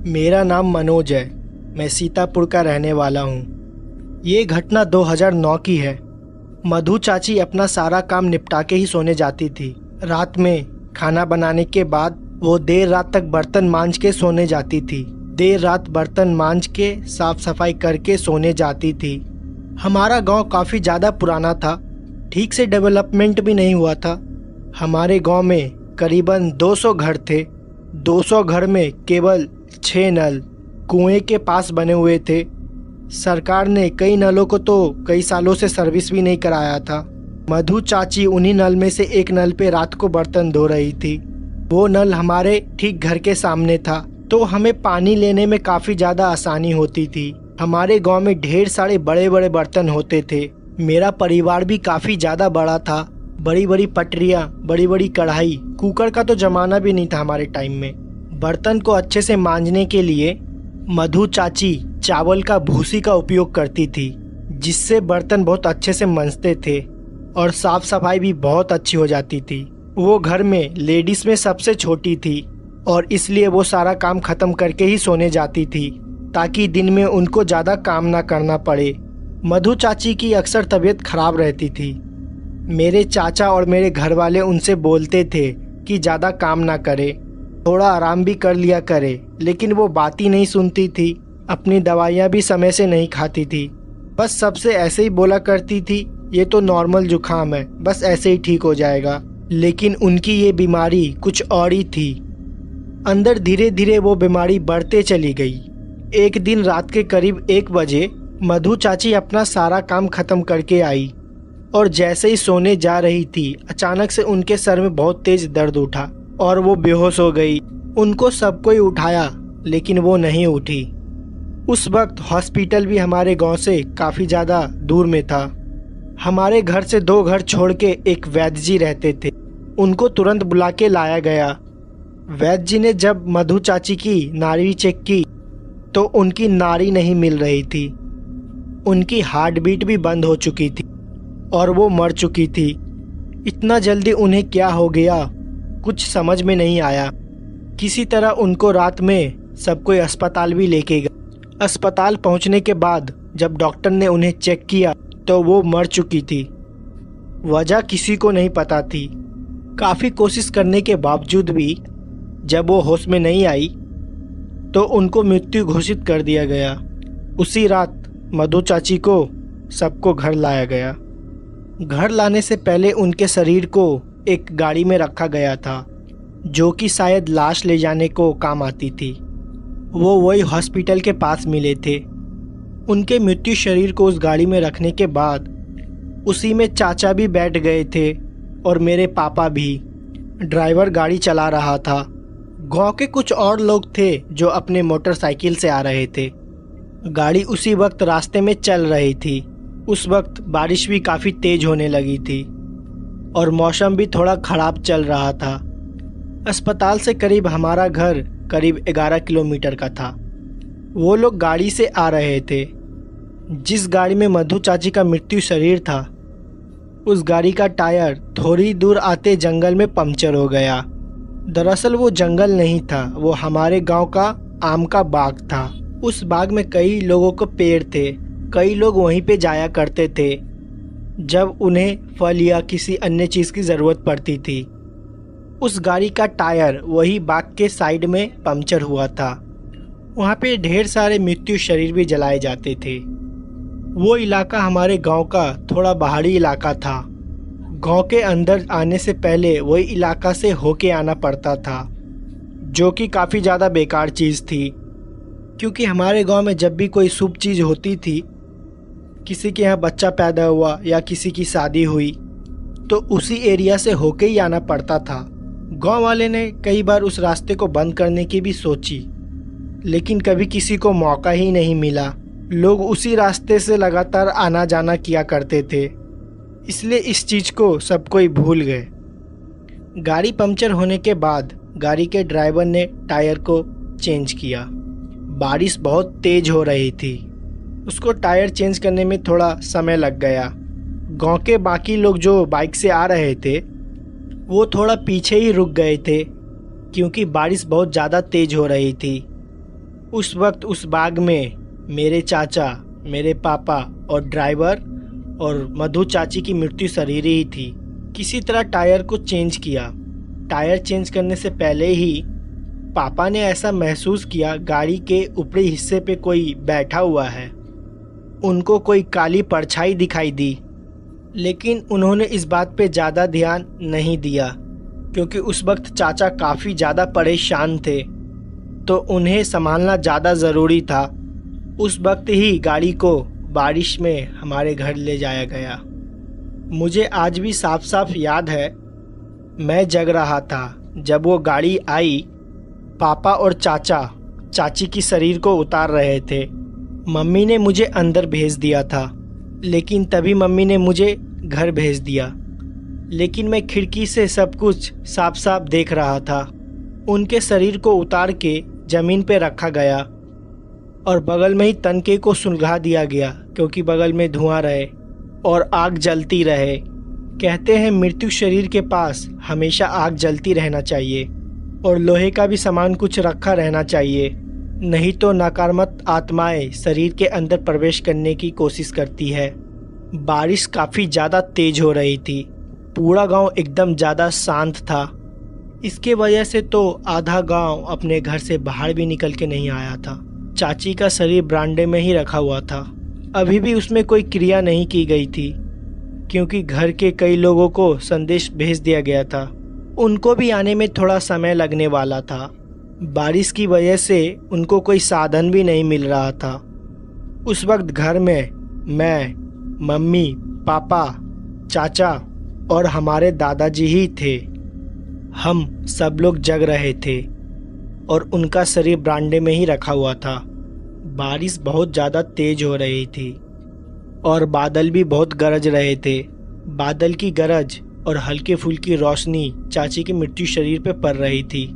मेरा नाम मनोज है। मैं सीतापुर का रहने वाला हूँ। ये घटना 2009 की है। मधु चाची अपना सारा काम निपटा के ही सोने जाती थी। रात में खाना बनाने के बाद वो देर रात तक बर्तन मांज के सोने जाती थी। देर रात बर्तन मांज के साफ सफाई करके सोने जाती थी। हमारा गांव काफ़ी ज़्यादा पुराना था, ठीक से डेवलपमेंट भी नहीं हुआ था। हमारे गांव में करीबन 200 घर थे। 200 घर में केवल 6 नल कुएं के पास बने हुए थे। सरकार ने कई नलों को तो कई सालों से सर्विस भी नहीं कराया था। मधु चाची उन्हीं नल में से एक नल पे रात को बर्तन धो रही थी। वो नल हमारे ठीक घर के सामने था, तो हमें पानी लेने में काफ़ी ज़्यादा आसानी होती थी। हमारे गांव में ढेर सारे बड़े बड़े बर्तन होते थे। मेरा परिवार भी काफ़ी ज़्यादा बड़ा था। बड़ी बड़ी पटरियाँ, बड़ी बड़ी कढ़ाई, कुकर का तो ज़माना भी नहीं था हमारे टाइम में। बर्तन को अच्छे से मांजने के लिए मधु चाची चावल का भूसी का उपयोग करती थी, जिससे बर्तन बहुत अच्छे से मंजते थे और साफ सफाई भी बहुत अच्छी हो जाती थी। वो घर में लेडीज़ में सबसे छोटी थी और इसलिए वो सारा काम ख़त्म करके ही सोने जाती थी, ताकि दिन में उनको ज़्यादा काम ना करना पड़े। मधु चाची की अक्सर तबीयत खराब रहती थी। मेरे चाचा और मेरे घर वाले उनसे बोलते थे कि ज़्यादा काम ना करे, थोड़ा आराम भी कर लिया करे, लेकिन वो बात ही नहीं सुनती थी। अपनी दवाइयाँ भी समय से नहीं खाती थी। बस सबसे ऐसे ही बोला करती थी, ये तो नॉर्मल जुकाम है, बस ऐसे ही ठीक हो जाएगा। लेकिन उनकी ये बीमारी कुछ और ही थी। अंदर धीरे धीरे वो बीमारी बढ़ते चली गई। एक दिन रात के करीब 1 बजे मधु चाची अपना सारा काम खत्म करके आई और जैसे ही सोने जा रही थी, अचानक से उनके सर में बहुत तेज दर्द उठा और वो बेहोश हो गई। उनको सब कोई उठाया, लेकिन वो नहीं उठी। उस वक्त हॉस्पिटल भी हमारे गांव से काफ़ी ज़्यादा दूर में था। हमारे घर से 2 घर छोड़ के एक वैद्य जी रहते थे। उनको तुरंत बुला के लाया गया। वैद्य जी ने जब मधु चाची की नाड़ी चेक की तो उनकी नाड़ी नहीं मिल रही थी। उनकी हार्ट बीट भी बंद हो चुकी थी और वो मर चुकी थी। इतना जल्दी उन्हें क्या हो गया, कुछ समझ में नहीं आया। किसी तरह उनको रात में सब कोई अस्पताल भी लेके गए। अस्पताल पहुंचने के बाद जब डॉक्टर ने उन्हें चेक किया तो वो मर चुकी थी। वजह किसी को नहीं पता थी। काफ़ी कोशिश करने के बावजूद भी जब वो होश में नहीं आई तो उनको मृत्यु घोषित कर दिया गया। उसी रात मधु चाची को सबको घर लाया गया। घर लाने से पहले उनके शरीर को एक गाड़ी में रखा गया था, जो कि शायद लाश ले जाने को काम आती थी। वो वही हॉस्पिटल के पास मिले थे। उनके मृत्यु शरीर को उस गाड़ी में रखने के बाद उसी में चाचा भी बैठ गए थे और मेरे पापा भी। ड्राइवर गाड़ी चला रहा था। गांव के कुछ और लोग थे जो अपने मोटरसाइकिल से आ रहे थे। गाड़ी उसी वक्त रास्ते में चल रही थी। उस वक्त बारिश भी काफ़ी तेज होने लगी थी और मौसम भी थोड़ा ख़राब चल रहा था। अस्पताल से करीब हमारा घर करीब 11 किलोमीटर का था। वो लोग गाड़ी से आ रहे थे। जिस गाड़ी में मधु चाची का मृत्यु शरीर था, उस गाड़ी का टायर थोड़ी दूर आते जंगल में पंक्चर हो गया। दरअसल वो जंगल नहीं था, वो हमारे गांव का आम का बाग था। उस बाग में कई लोगों को पेड़ थे। कई लोग वहीं पे जाया करते थे जब उन्हें फल या किसी अन्य चीज़ की ज़रूरत पड़ती थी। उस गाड़ी का टायर वही बाग के साइड में पंक्चर हुआ था। वहाँ पे ढेर सारे मृत्यु शरीर भी जलाए जाते थे। वो इलाका हमारे गांव का थोड़ा पहाड़ी इलाका था। गांव के अंदर आने से पहले वही इलाका से होके आना पड़ता था, जो कि काफ़ी ज़्यादा बेकार चीज़ थी। क्योंकि हमारे गांव में जब भी कोई शुभ चीज़ होती थी, किसी के यहाँ बच्चा पैदा हुआ या किसी की शादी हुई, तो उसी एरिया से होके ही आना पड़ता था। गांव वाले ने कई बार उस रास्ते को बंद करने की भी सोची, लेकिन कभी किसी को मौका ही नहीं मिला। लोग उसी रास्ते से लगातार आना जाना किया करते थे, इसलिए इस चीज़ को सब कोई भूल गए। गाड़ी पंक्चर होने के बाद गाड़ी के ड्राइवर ने टायर को चेंज किया। बारिश बहुत तेज हो रही थी। उसको टायर चेंज करने में थोड़ा समय लग गया। गांव के बाकी लोग जो बाइक से आ रहे थे, वो थोड़ा पीछे ही रुक गए थे, क्योंकि बारिश बहुत ज़्यादा तेज हो रही थी। उस वक्त उस बाग में मेरे चाचा, मेरे पापा और ड्राइवर और मधु चाची की मृत्यु शरीर ही थी। किसी तरह टायर को चेंज किया। टायर चेंज करने से पहले ही पापा ने ऐसा महसूस किया गाड़ी के ऊपरी हिस्से पे कोई बैठा हुआ है। उनको कोई काली परछाई दिखाई दी, लेकिन उन्होंने इस बात पे ज़्यादा ध्यान नहीं दिया क्योंकि उस वक्त चाचा काफ़ी ज़्यादा परेशान थे, तो उन्हें संभालना ज़्यादा ज़रूरी था। उस वक्त ही गाड़ी को बारिश में हमारे घर ले जाया गया। मुझे आज भी साफ साफ याद है, मैं जग रहा था जब वो गाड़ी आई। पापा और चाचा चाची की शरीर को उतार रहे थे। मम्मी ने मुझे अंदर भेज दिया था, लेकिन तभी मम्मी ने मुझे घर भेज दिया। लेकिन मैं खिड़की से सब कुछ साफ साफ देख रहा था। उनके शरीर को उतार के ज़मीन पे रखा गया और बगल में ही तनके को सुलगा दिया गया क्योंकि बगल में धुआं रहे और आग जलती रहे। कहते हैं मृत्यु शरीर के पास हमेशा आग जलती रहना चाहिए और लोहे का भी सामान कुछ रखा रहना चाहिए, नहीं तो नकारात्मक आत्माएं शरीर के अंदर प्रवेश करने की कोशिश करती है। बारिश काफ़ी ज़्यादा तेज हो रही थी। पूरा गांव एकदम ज़्यादा शांत था। इसके वजह से तो आधा गांव अपने घर से बाहर भी निकल के नहीं आया था। चाची का शरीर बरामदे में ही रखा हुआ था। अभी भी उसमें कोई क्रिया नहीं की गई थी क्योंकि घर के कई लोगों को संदेश भेज दिया गया था। उनको भी आने में थोड़ा समय लगने वाला था। बारिश की वजह से उनको कोई साधन भी नहीं मिल रहा था। उस वक्त घर में मैं, मम्मी, पापा, चाचा और हमारे दादाजी ही थे। हम सब लोग जग रहे थे और उनका शरीर बरामदे में ही रखा हुआ था। बारिश बहुत ज़्यादा तेज हो रही थी और बादल भी बहुत गरज रहे थे। बादल की गरज और हल्के फुल्की रोशनी चाची के मृत्यु शरीर पर पड़ रही थी,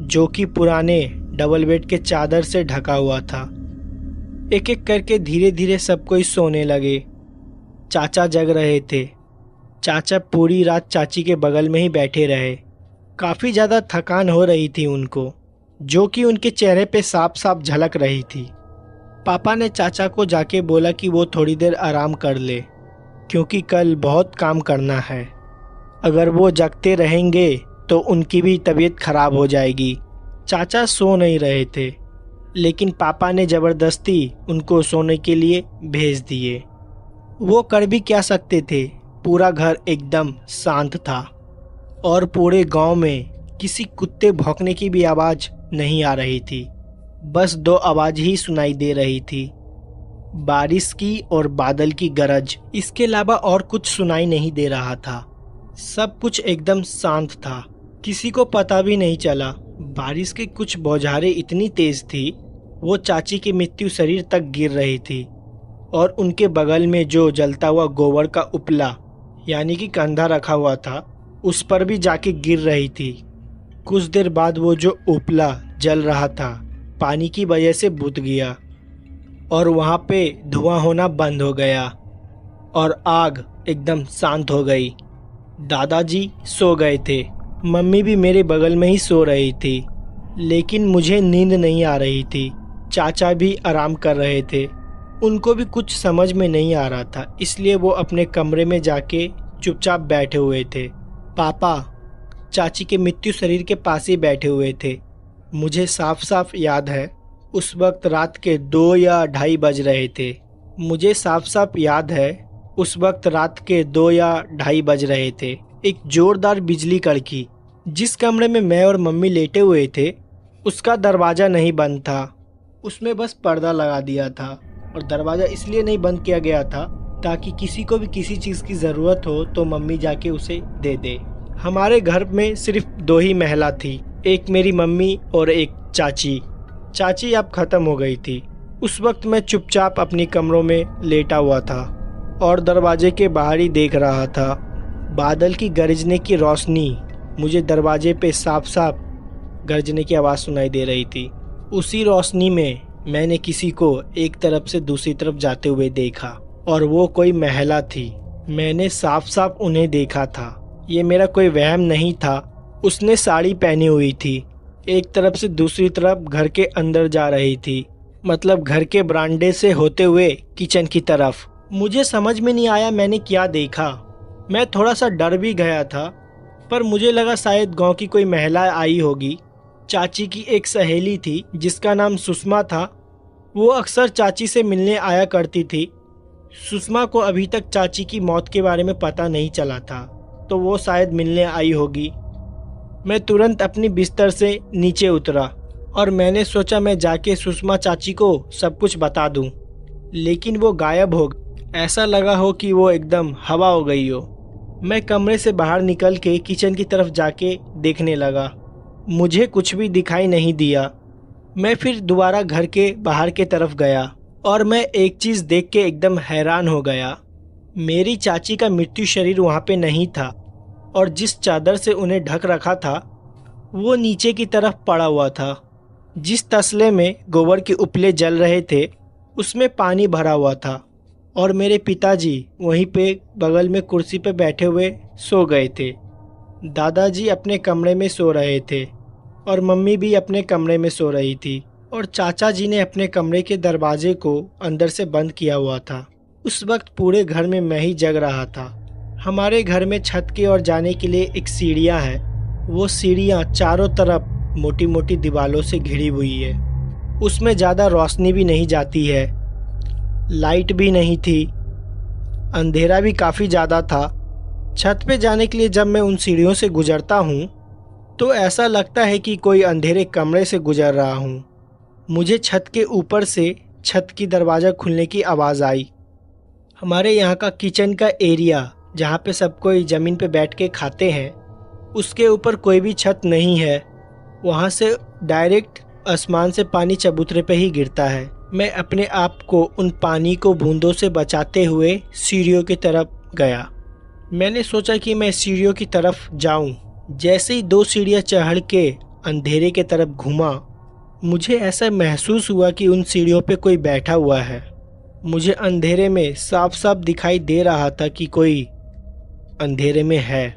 जो कि पुराने डबल बेड के चादर से ढका हुआ था। एक एक करके धीरे धीरे सब कोई सोने लगे। चाचा जग रहे थे। चाचा पूरी रात चाची के बगल में ही बैठे रहे। काफ़ी ज़्यादा थकान हो रही थी उनको, जो कि उनके चेहरे पे साफ साफ झलक रही थी। पापा ने चाचा को जाके बोला कि वो थोड़ी देर आराम कर ले क्योंकि कल बहुत काम करना है। अगर वो जगते रहेंगे तो उनकी भी तबीयत खराब हो जाएगी। चाचा सो नहीं रहे थे, लेकिन पापा ने ज़बरदस्ती उनको सोने के लिए भेज दिए। वो कर भी क्या सकते थे, पूरा घर एकदम शांत था और पूरे गांव में किसी कुत्ते भौंकने की भी आवाज़ नहीं आ रही थी। बस दो आवाज़ ही सुनाई दे रही थी, बारिश की और बादल की गरज। इसके अलावा और कुछ सुनाई नहीं दे रहा था। सब कुछ एकदम शांत था। किसी को पता भी नहीं चला। बारिश की कुछ बौछारें इतनी तेज थी, वो चाची के मृत्यु शरीर तक गिर रही थी और उनके बगल में जो जलता हुआ गोबर का उपला यानी कि कंधा रखा हुआ था, उस पर भी जाके गिर रही थी। कुछ देर बाद वो जो उपला जल रहा था, पानी की वजह से बुझ गया और वहाँ पे धुआं होना बंद हो गया और आग एकदम शांत हो गई। दादाजी सो गए थे। मम्मी भी मेरे बगल में ही सो रही थी, लेकिन मुझे नींद नहीं आ रही थी। चाचा भी आराम कर रहे थे। उनको भी कुछ समझ में नहीं आ रहा था, इसलिए वो अपने कमरे में जाके चुपचाप बैठे हुए थे। पापा चाची के मृत्यु शरीर के पास ही बैठे हुए थे। मुझे साफ साफ याद है, उस वक्त रात के 2 या 2:30 बज रहे थे। मुझे साफ साफ याद है, उस वक्त रात के 2 या 2:30 बज रहे थे। एक जोरदार बिजली कड़की। जिस कमरे में मैं और मम्मी लेटे हुए थे, उसका दरवाज़ा नहीं बंद था, उसमें बस पर्दा लगा दिया था और दरवाज़ा इसलिए नहीं बंद किया गया था ताकि किसी को भी किसी चीज़ की ज़रूरत हो तो मम्मी जाके उसे दे दे। हमारे घर में सिर्फ 2 ही महिला थी, एक मेरी मम्मी और एक चाची। चाची अब ख़त्म हो गई थी। उस वक्त मैं चुपचाप अपनी कमरों में लेटा हुआ था और दरवाजे के बाहर ही देख रहा था। बादल की गरजने की रोशनी, मुझे दरवाजे पे साफ साफ गरजने की आवाज़ सुनाई दे रही थी। उसी रोशनी में मैंने किसी को एक तरफ से दूसरी तरफ जाते हुए देखा और वो कोई महिला थी। मैंने साफ साफ उन्हें देखा था। ये मेरा कोई वहम नहीं था। उसने साड़ी पहनी हुई थी एक तरफ से दूसरी तरफ घर के अंदर जा रही थी, मतलब घर के बरामदे से होते हुए किचन की तरफ। मुझे समझ में नहीं आया मैंने क्या देखा। मैं थोड़ा सा डर भी गया था, पर मुझे लगा शायद गांव की कोई महिला आई होगी। चाची की एक सहेली थी जिसका नाम सुषमा था। वो अक्सर चाची से मिलने आया करती थी। सुषमा को अभी तक चाची की मौत के बारे में पता नहीं चला था, तो वो शायद मिलने आई होगी। मैं तुरंत अपनी बिस्तर से नीचे उतरा और मैंने सोचा मैं जाके सुषमा चाची को सब कुछ बता दूं, लेकिन वो गायब हो गई। ऐसा लगा हो कि वो एकदम हवा हो गई हो। मैं कमरे से बाहर निकल के किचन की तरफ जाके देखने लगा। मुझे कुछ भी दिखाई नहीं दिया। मैं फिर दोबारा घर के बाहर के तरफ गया और मैं एक चीज़ देख के एकदम हैरान हो गया। मेरी चाची का मृत्यु शरीर वहाँ पे नहीं था और जिस चादर से उन्हें ढक रखा था वो नीचे की तरफ पड़ा हुआ था। जिस तसले में गोबर के उपले जल रहे थे उसमें पानी भरा हुआ था और मेरे पिताजी वहीं पे बगल में कुर्सी पे बैठे हुए सो गए थे। दादाजी अपने कमरे में सो रहे थे और मम्मी भी अपने कमरे में सो रही थी और चाचा जी ने अपने कमरे के दरवाजे को अंदर से बंद किया हुआ था। उस वक्त पूरे घर में मैं ही जग रहा था। हमारे घर में छत की ओर जाने के लिए एक सीढ़ियाँ हैं। वो सीढ़ियाँ चारों तरफ मोटी मोटी दीवारों से घिरी हुई है। उसमें ज़्यादा रोशनी भी नहीं जाती है, लाइट भी नहीं थी, अंधेरा भी काफ़ी ज़्यादा था। छत पे जाने के लिए जब मैं उन सीढ़ियों से गुजरता हूँ तो ऐसा लगता है कि कोई अंधेरे कमरे से गुजर रहा हूँ। मुझे छत के ऊपर से छत की दरवाज़ा खुलने की आवाज़ आई। हमारे यहाँ का किचन का एरिया जहाँ पे सब कोई ज़मीन पे बैठ के खाते हैं, उसके ऊपर कोई भी छत नहीं है। वहाँ से डायरेक्ट आसमान से पानी चबूतरे पे ही गिरता है। मैं अपने आप को उन पानी को बूंदों से बचाते हुए सीढ़ियों की तरफ गया। मैंने सोचा कि मैं सीढ़ियों की तरफ जाऊं। जैसे ही 2 सीढ़ियाँ चढ़ के अंधेरे के तरफ घूमा, मुझे ऐसा महसूस हुआ कि उन सीढ़ियों पे कोई बैठा हुआ है। मुझे अंधेरे में साफ साफ दिखाई दे रहा था कि कोई अंधेरे में है।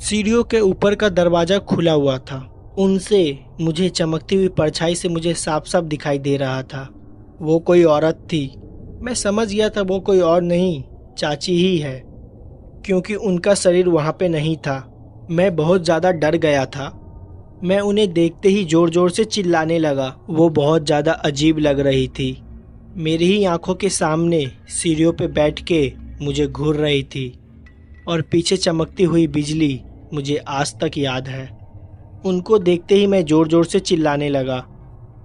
सीढ़ियों के ऊपर का दरवाज़ा खुला हुआ था। उनसे मुझे चमकती हुई परछाई से मुझे साफ साफ दिखाई दे रहा था वो कोई औरत थी। मैं समझ गया था वो कोई और नहीं, चाची ही है, क्योंकि उनका शरीर वहाँ पे नहीं था। मैं बहुत ज़्यादा डर गया था। मैं उन्हें देखते ही ज़ोर ज़ोर से चिल्लाने लगा। वो बहुत ज़्यादा अजीब लग रही थी। मेरी ही आंखों के सामने सीढ़ियों पे बैठ के मुझे घूर रही थी और पीछे चमकती हुई बिजली मुझे आज तक याद है। उनको देखते ही मैं ज़ोर ज़ोर से चिल्लाने लगा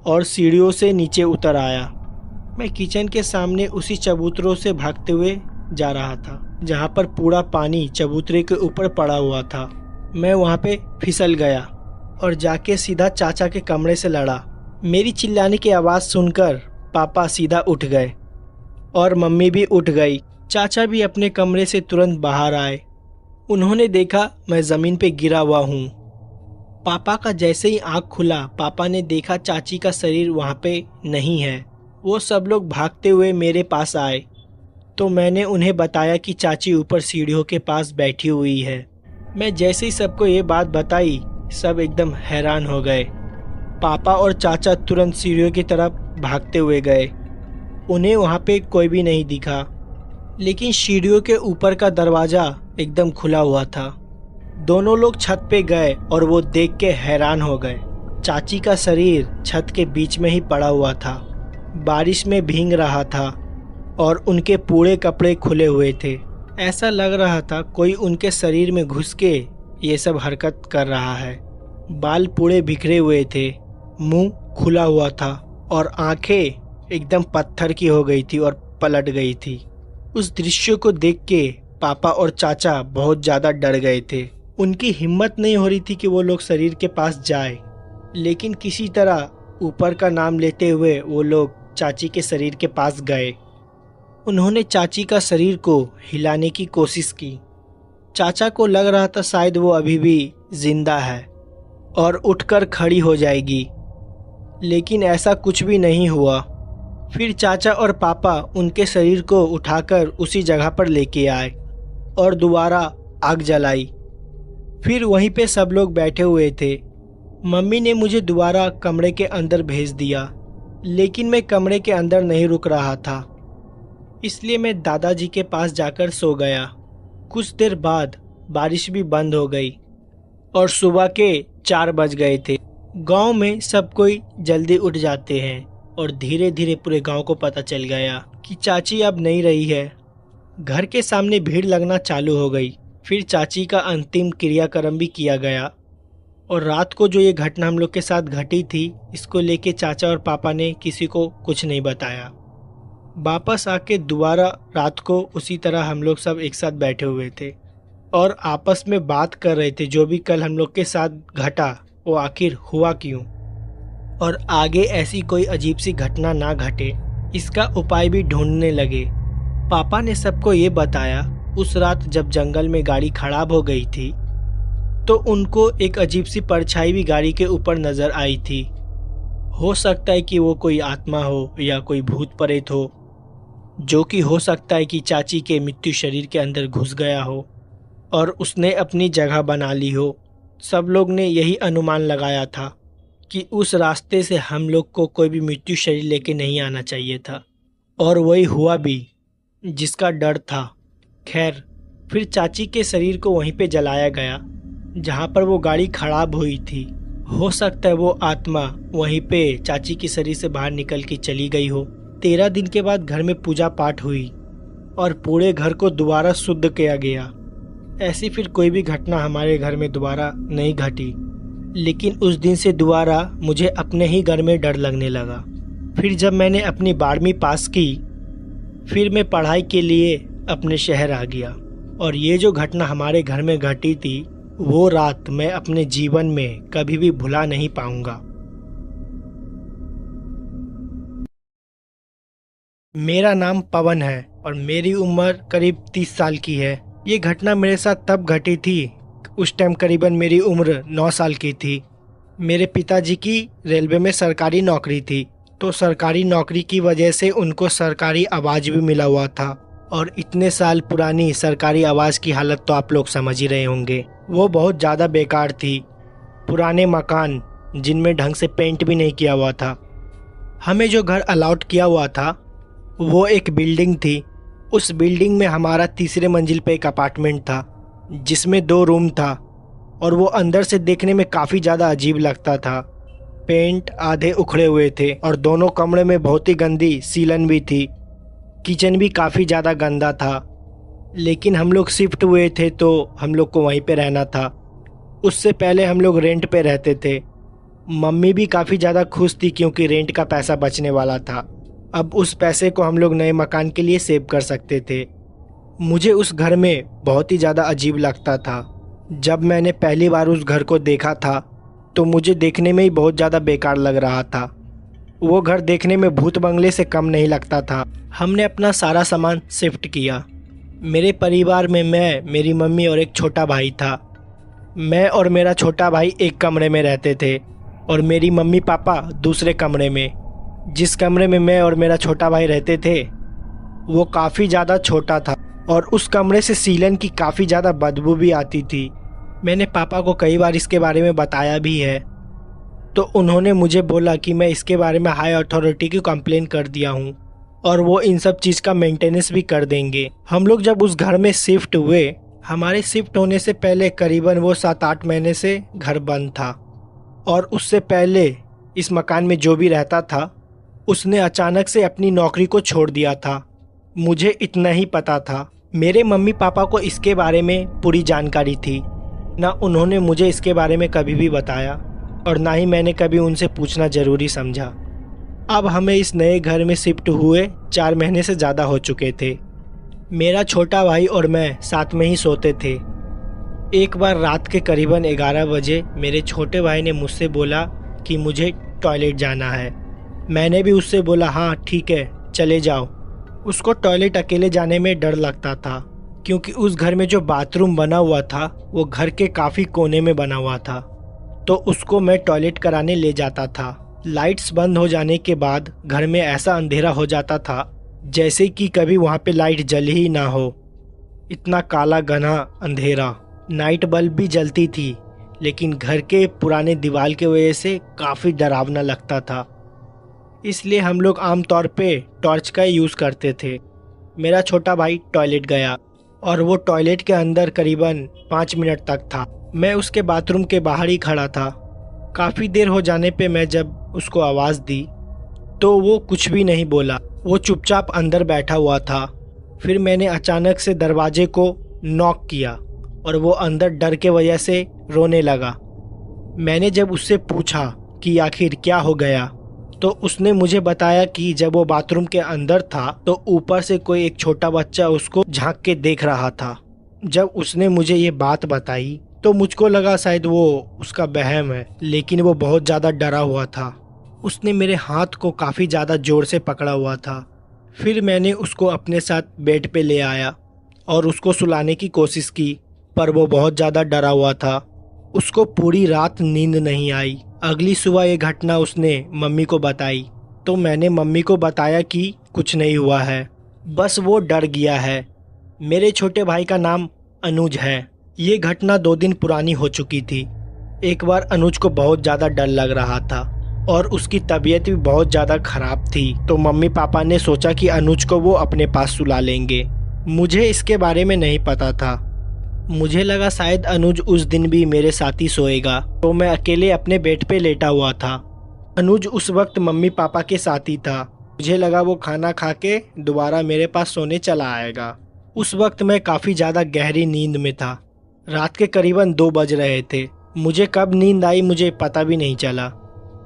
और सीढ़ियों से नीचे उतर आया। मैं किचन के सामने उसी चबूतरों से भागते हुए जा रहा था जहाँ पर पूरा पानी चबूतरे के ऊपर पड़ा हुआ था। मैं वहाँ पे फिसल गया और जाके सीधा चाचा के कमरे से लड़ा। मेरी चिल्लाने की आवाज़ सुनकर पापा सीधा उठ गए और मम्मी भी उठ गई। चाचा भी अपने कमरे से तुरंत बाहर आए। उन्होंने देखा मैं ज़मीन पे गिरा हुआ हूँ। पापा का जैसे ही आँख खुला, पापा ने देखा चाची का शरीर वहाँ पे नहीं है। वो सब लोग भागते हुए मेरे पास आए तो मैंने उन्हें बताया कि चाची ऊपर सीढ़ियों के पास बैठी हुई है। मैं जैसे ही सबको ये बात बताई, सब एकदम हैरान हो गए। पापा और चाचा तुरंत सीढ़ियों की तरफ भागते हुए गए। उन्हें वहाँ पे कोई भी नहीं दिखा, लेकिन सीढ़ियों के ऊपर का दरवाज़ा एकदम खुला हुआ था। दोनों लोग छत पे गए और वो देख के हैरान हो गए। चाची का शरीर छत के बीच में ही पड़ा हुआ था, बारिश में भीग रहा था और उनके पूरे कपड़े खुले हुए थे। ऐसा लग रहा था कोई उनके शरीर में घुस के ये सब हरकत कर रहा है। बाल पूरे बिखरे हुए थे, मुंह खुला हुआ था और आंखें एकदम पत्थर की हो गई थी और पलट गई थी। उस दृश्य को देख के पापा और चाचा बहुत ज़्यादा डर गए थे। उनकी हिम्मत नहीं हो रही थी कि वो लोग शरीर के पास जाए, लेकिन किसी तरह ऊपर का नाम लेते हुए वो लोग चाची के शरीर के पास गए। उन्होंने चाची का शरीर को हिलाने की कोशिश की। चाचा को लग रहा था शायद वो अभी भी जिंदा है और उठकर खड़ी हो जाएगी, लेकिन ऐसा कुछ भी नहीं हुआ। फिर चाचा और पापा उनके शरीर को उठाकर उसी जगह पर लेके आए और दोबारा आग जलाई। फिर वहीं पे सब लोग बैठे हुए थे। मम्मी ने मुझे दोबारा कमरे के अंदर भेज दिया, लेकिन मैं कमरे के अंदर नहीं रुक रहा था, इसलिए मैं दादाजी के पास जाकर सो गया। कुछ देर बाद बारिश भी बंद हो गई और सुबह के 4 बज गए थे। गांव में सब कोई जल्दी उठ जाते हैं और धीरे धीरे पूरे गांव को पता चल गया कि चाची अब नहीं रही है। घर के सामने भीड़ लगना चालू हो गई। फिर चाची का अंतिम क्रियाक्रम भी किया गया और रात को जो ये घटना हम लोग के साथ घटी थी, इसको लेके चाचा और पापा ने किसी को कुछ नहीं बताया। वापस आके दोबारा रात को उसी तरह हम लोग सब एक साथ बैठे हुए थे और आपस में बात कर रहे थे, जो भी कल हम लोग के साथ घटा वो आखिर हुआ क्यों और आगे ऐसी कोई अजीब सी घटना ना घटे, इसका उपाय भी ढूंढने लगे। पापा ने सबको ये बताया उस रात जब जंगल में गाड़ी खराब हो गई थी तो उनको एक अजीब सी परछाई भी गाड़ी के ऊपर नजर आई थी। हो सकता है कि वो कोई आत्मा हो या कोई भूत प्रेत हो, जो कि हो सकता है कि चाची के मृत्यु शरीर के अंदर घुस गया हो और उसने अपनी जगह बना ली हो। सब लोग ने यही अनुमान लगाया था कि उस रास्ते से हम लोग को कोई भी मृत्यु शरीर लेके नहीं आना चाहिए था और वही हुआ भी, जिसका डर था। खैर, फिर चाची के शरीर को वहीं पे जलाया गया जहाँ पर वो गाड़ी खराब हुई थी। हो सकता है वो आत्मा वहीं पे चाची के शरीर से बाहर निकल के चली गई हो। 13 दिन के बाद घर में पूजा पाठ हुई और पूरे घर को दोबारा शुद्ध किया गया। ऐसी फिर कोई भी घटना हमारे घर में दोबारा नहीं घटी, लेकिन उस दिन से दोबारा मुझे अपने ही घर में डर लगने लगा। फिर जब मैंने अपनी 12वीं पास की, फिर मैं पढ़ाई के लिए अपने शहर आ गया और ये जो घटना हमारे घर में घटी थी, वो रात मैं अपने जीवन में कभी भी भुला नहीं पाऊंगा। मेरा नाम पवन है और मेरी उम्र करीब 30 साल की है। ये घटना मेरे साथ तब घटी थी, उस टाइम करीबन मेरी उम्र 9 साल की थी। मेरे पिताजी की रेलवे में सरकारी नौकरी थी, तो सरकारी नौकरी की वजह से उनको सरकारी आवाज़ भी मिला हुआ था और इतने साल पुरानी सरकारी आवाज़ की हालत तो आप लोग समझ ही रहे होंगे। वो बहुत ज़्यादा बेकार थी। पुराने मकान जिनमें ढंग से पेंट भी नहीं किया हुआ था। हमें जो घर अलॉट किया हुआ था वो एक बिल्डिंग थी। उस बिल्डिंग में हमारा 3रे मंजिल पे एक अपार्टमेंट था जिसमें 2 रूम था और वो अंदर से देखने में काफ़ी ज़्यादा अजीब लगता था। पेंट आधे उखड़े हुए थे और दोनों कमरे में बहुत ही गंदी सीलन भी थी। किचन भी काफ़ी ज़्यादा गंदा था, लेकिन हम लोग शिफ्ट हुए थे तो हम लोग को वहीं पे रहना था। उससे पहले हम लोग रेंट पे रहते थे। मम्मी भी काफ़ी ज़्यादा खुश थी क्योंकि रेंट का पैसा बचने वाला था। अब उस पैसे को हम लोग नए मकान के लिए सेव कर सकते थे। मुझे उस घर में बहुत ही ज़्यादा अजीब लगता था। जब मैंने पहली बार उस घर को देखा था तो मुझे देखने में ही बहुत ज़्यादा बेकार लग रहा था। वो घर देखने में भूत बंगले से कम नहीं लगता था। हमने अपना सारा सामान शिफ्ट किया। मेरे परिवार में मैं, मेरी मम्मी और एक छोटा भाई था। मैं और मेरा छोटा भाई एक कमरे में रहते थे और मेरी मम्मी पापा दूसरे कमरे में। जिस कमरे में मैं और मेरा छोटा भाई रहते थे वो काफ़ी ज़्यादा छोटा था और उस कमरे से सीलन की काफ़ी ज़्यादा बदबू भी आती थी। मैंने पापा को कई बार इसके बारे में बताया भी है, तो उन्होंने मुझे बोला कि मैं इसके बारे में हाई अथॉरिटी की कंप्लेन कर दिया हूँ और वो इन सब चीज़ का मेंटेनेंस भी कर देंगे। हम लोग जब उस घर में शिफ्ट हुए, हमारे शिफ्ट होने से पहले करीबन वो 7-8 महीने से घर बंद था और उससे पहले इस मकान में जो भी रहता था उसने अचानक से अपनी नौकरी को छोड़ दिया था। मुझे इतना ही पता था। मेरे मम्मी पापा को इसके बारे में पूरी जानकारी थी। ना उन्होंने मुझे इसके बारे में कभी भी बताया और ना ही मैंने कभी उनसे पूछना ज़रूरी समझा। अब हमें इस नए घर में शिफ्ट हुए 4 महीने से ज़्यादा हो चुके थे। मेरा छोटा भाई और मैं साथ में ही सोते थे। एक बार रात के करीबन 11 बजे मेरे छोटे भाई ने मुझसे बोला कि मुझे टॉयलेट जाना है। मैंने भी उससे बोला हाँ ठीक है चले जाओ। उसको टॉयलेट अकेले जाने में डर लगता था क्योंकि उस घर में जो बाथरूम बना हुआ था वो घर के काफ़ी कोने में बना हुआ था, तो उसको मैं टॉयलेट कराने ले जाता था। लाइट्स बंद हो जाने के बाद घर में ऐसा अंधेरा हो जाता था जैसे कि कभी वहाँ पे लाइट जल ही ना हो। इतना काला घना अंधेरा। नाइट बल्ब भी जलती थी लेकिन घर के पुराने दीवार के वजह से काफ़ी डरावना लगता था। इसलिए हम लोग आमतौर पे टॉर्च का यूज़ करते थे। मेरा छोटा भाई टॉयलेट गया और वो टॉयलेट के अंदर करीबन 5 मिनट तक था। मैं उसके बाथरूम के बाहर ही खड़ा था। काफ़ी देर हो जाने पे मैं जब उसको आवाज़ दी तो वो कुछ भी नहीं बोला, वो चुपचाप अंदर बैठा हुआ था। फिर मैंने अचानक से दरवाजे को नॉक किया और वो अंदर डर के वजह से रोने लगा। मैंने जब उससे पूछा कि आखिर क्या हो गया तो उसने मुझे बताया कि जब वो बाथरूम के अंदर था तो ऊपर से कोई एक छोटा बच्चा उसको झांक के देख रहा था। जब उसने मुझे ये बात बताई तो मुझको लगा शायद वो उसका वहम है, लेकिन वो बहुत ज़्यादा डरा हुआ था। उसने मेरे हाथ को काफ़ी ज़्यादा ज़ोर से पकड़ा हुआ था। फिर मैंने उसको अपने साथ बेड पे ले आया और उसको सुलाने की कोशिश की, पर वो बहुत ज़्यादा डरा हुआ था। उसको पूरी रात नींद नहीं आई। अगली सुबह ये घटना उसने मम्मी को बताई तो मैंने मम्मी को बताया कि कुछ नहीं हुआ है, बस वो डर गया है। मेरे छोटे भाई का नाम अनुज है। ये घटना 2 दिन पुरानी हो चुकी थी। एक बार अनुज को बहुत ज़्यादा डर लग रहा था और उसकी तबीयत भी बहुत ज़्यादा ख़राब थी, तो मम्मी पापा ने सोचा कि अनुज को वो अपने पास सुला लेंगे। मुझे इसके बारे में नहीं पता था। मुझे लगा शायद अनुज उस दिन भी मेरे साथ ही सोएगा, तो मैं अकेले अपने बेड पे लेटा हुआ था। अनुज उस वक्त मम्मी पापा के साथ ही था। मुझे लगा वो खाना खा के दोबारा मेरे पास सोने चला आएगा। उस वक्त मैं काफ़ी ज़्यादा गहरी नींद में था। रात के करीबन 2 बज रहे थे। मुझे कब नींद आई मुझे पता भी नहीं चला।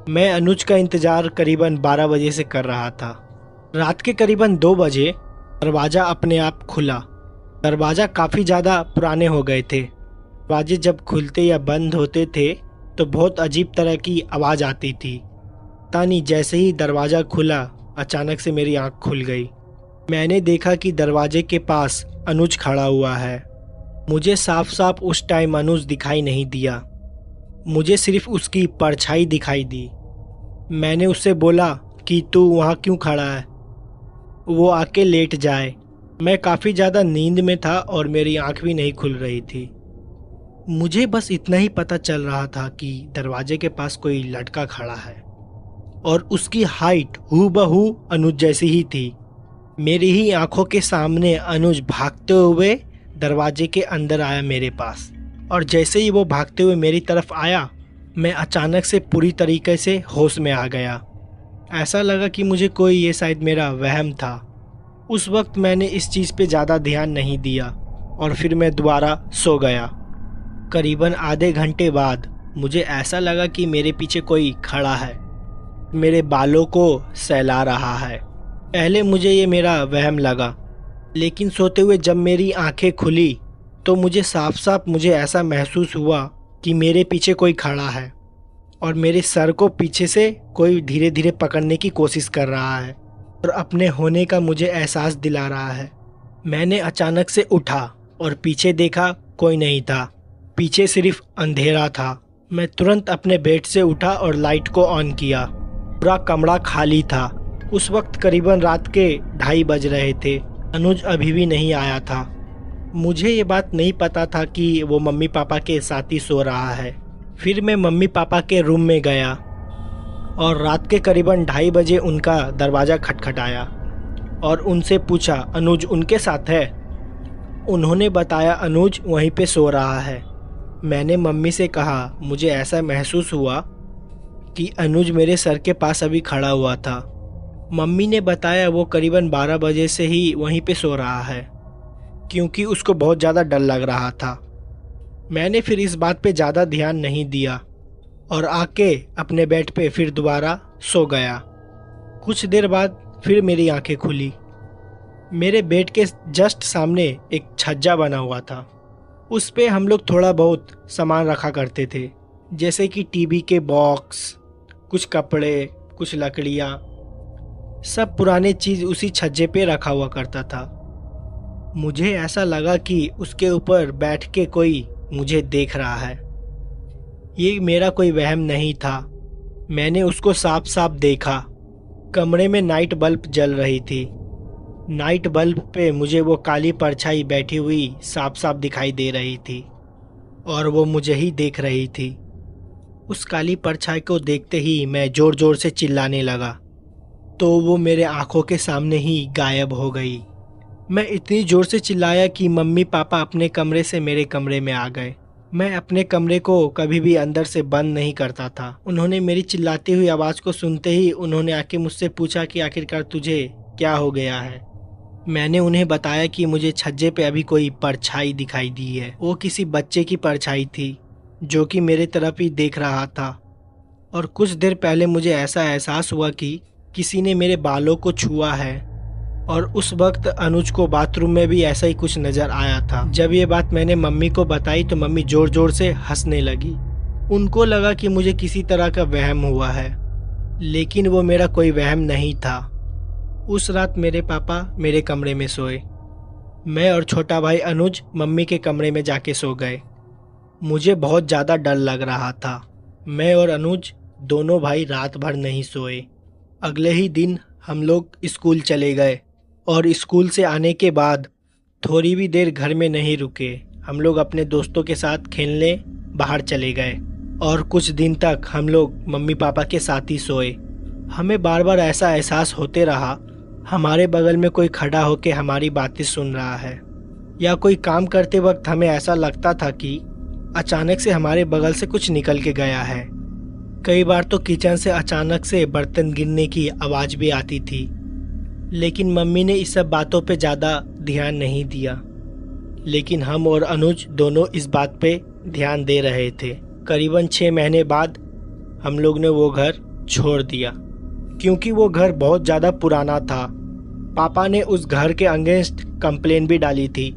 मैं अनुज का इंतज़ार करीबन 12 बजे से कर रहा था। रात के करीबन 2 बजे दरवाज़ा अपने आप खुला। दरवाज़ा काफ़ी ज़्यादा पुराने हो गए थे। दरवाजे जब खुलते या बंद होते थे तो बहुत अजीब तरह की आवाज़ आती थी। तानी जैसे ही दरवाज़ा खुला अचानक से मेरी आँख खुल गई। मैंने देखा कि दरवाजे के पास अनुज खड़ा हुआ है। मुझे साफ साफ उस टाइम अनुज दिखाई नहीं दिया, मुझे सिर्फ उसकी परछाई दिखाई दी। मैंने उससे बोला कि तू वहाँ क्यों खड़ा है, वो आके लेट जाए। मैं काफ़ी ज़्यादा नींद में था और मेरी आँख भी नहीं खुल रही थी। मुझे बस इतना ही पता चल रहा था कि दरवाजे के पास कोई लड़का खड़ा है और उसकी हाइट हूबहू अनुज जैसी ही थी। मेरी ही आंखों के सामने अनुज भागते हुए दरवाजे के अंदर आया मेरे पास, और जैसे ही वो भागते हुए मेरी तरफ आया मैं अचानक से पूरी तरीके से होश में आ गया। ऐसा लगा कि मुझे कोई ये शायद मेरा वहम था। उस वक्त मैंने इस चीज़ पे ज़्यादा ध्यान नहीं दिया और फिर मैं दोबारा सो गया। करीबन आधे घंटे बाद मुझे ऐसा लगा कि मेरे पीछे कोई खड़ा है, मेरे बालों को सहला रहा है। पहले मुझे ये मेरा वहम लगा, लेकिन सोते हुए जब मेरी आंखें खुली तो मुझे साफ साफ मुझे ऐसा महसूस हुआ कि मेरे पीछे कोई खड़ा है और मेरे सर को पीछे से कोई धीरे धीरे पकड़ने की कोशिश कर रहा है और अपने होने का मुझे एहसास दिला रहा है। मैंने अचानक से उठा और पीछे देखा, कोई नहीं था, पीछे सिर्फ अंधेरा था। मैं तुरंत अपने बेड से उठा और लाइट को ऑन किया। पूरा कमरा खाली था। उस वक्त करीबन रात के 2:30 बज रहे थे। अनुज अभी भी नहीं आया था। मुझे ये बात नहीं पता था कि वो मम्मी पापा के साथ ही सो रहा है। फिर मैं मम्मी पापा के रूम में गया और रात के करीबन 2:30 बजे उनका दरवाज़ा खटखटाया और उनसे पूछा अनुज उनके साथ है। उन्होंने बताया अनुज वहीं पे सो रहा है। मैंने मम्मी से कहा मुझे ऐसा महसूस हुआ कि अनुज मेरे सर के पास अभी खड़ा हुआ था। मम्मी ने बताया वो करीबन 12 बजे से ही वहीं पे सो रहा है क्योंकि उसको बहुत ज़्यादा डर लग रहा था। मैंने फिर इस बात पे ज़्यादा ध्यान नहीं दिया और आके अपने बेड पे फिर दोबारा सो गया। कुछ देर बाद फिर मेरी आंखें खुली। मेरे बेड के जस्ट सामने एक छज्जा बना हुआ था। उस पे हम लोग थोड़ा बहुत सामान रखा करते थे, जैसे कि टीवी के बॉक्स, कुछ कपड़े, कुछ लकड़ियाँ, सब पुराने चीज़ उसी छज्जे पे रखा हुआ करता था। मुझे ऐसा लगा कि उसके ऊपर बैठ के कोई मुझे देख रहा है। ये मेरा कोई वहम नहीं था। मैंने उसको साफ साफ देखा। कमरे में नाइट बल्ब जल रही थी। नाइट बल्ब पे मुझे वो काली परछाई बैठी हुई साफ साफ दिखाई दे रही थी। और वो मुझे ही देख रही थी। उस काली परछाई को देखते ही मैं ज़ोर ज़ोर से चिल्लाने लगा, तो वो मेरे आंखों के सामने ही गायब हो गई। मैं इतनी ज़ोर से चिल्लाया कि मम्मी पापा अपने कमरे से मेरे कमरे में आ गए। मैं अपने कमरे को कभी भी अंदर से बंद नहीं करता था। उन्होंने मेरी चिल्लाती हुई आवाज़ को सुनते ही उन्होंने आके मुझसे पूछा कि आखिरकार तुझे क्या हो गया है। मैंने उन्हें बताया कि मुझे छज्जे पे अभी कोई परछाई दिखाई दी है। वो किसी बच्चे की परछाई थी जो कि मेरे तरफ ही देख रहा था। और कुछ देर पहले मुझे ऐसा एहसास हुआ कि किसी ने मेरे बालों को छुआ है। और उस वक्त अनुज को बाथरूम में भी ऐसा ही कुछ नज़र आया था। जब ये बात मैंने मम्मी को बताई तो मम्मी ज़ोर ज़ोर से हंसने लगी। उनको लगा कि मुझे किसी तरह का वहम हुआ है, लेकिन वो मेरा कोई वहम नहीं था। उस रात मेरे पापा मेरे कमरे में सोए। मैं और छोटा भाई अनुज मम्मी के कमरे में जाके सो गए। मुझे बहुत ज़्यादा डर लग रहा था। मैं और अनुज दोनों भाई रात भर नहीं सोए। अगले ही दिन हम लोग स्कूल चले गए और स्कूल से आने के बाद थोड़ी भी देर घर में नहीं रुके। हम लोग अपने दोस्तों के साथ खेलने बाहर चले गए और कुछ दिन तक हम लोग मम्मी पापा के साथ ही सोए। हमें बार बार ऐसा एहसास होते रहा हमारे बगल में कोई खड़ा होकर हमारी बातें सुन रहा है, या कोई काम करते वक्त हमें ऐसा लगता था कि अचानक से हमारे बगल से कुछ निकल के गया है। कई बार तो किचन से अचानक से बर्तन गिरने की आवाज़ भी आती थी, लेकिन मम्मी ने इस सब बातों पे ज़्यादा ध्यान नहीं दिया। लेकिन हम और अनुज दोनों इस बात पे ध्यान दे रहे थे। करीबन 6 महीने बाद हम लोग ने वो घर छोड़ दिया, क्योंकि वो घर बहुत ज़्यादा पुराना था। पापा ने उस घर के अगेंस्ट कंप्लेन भी डाली थी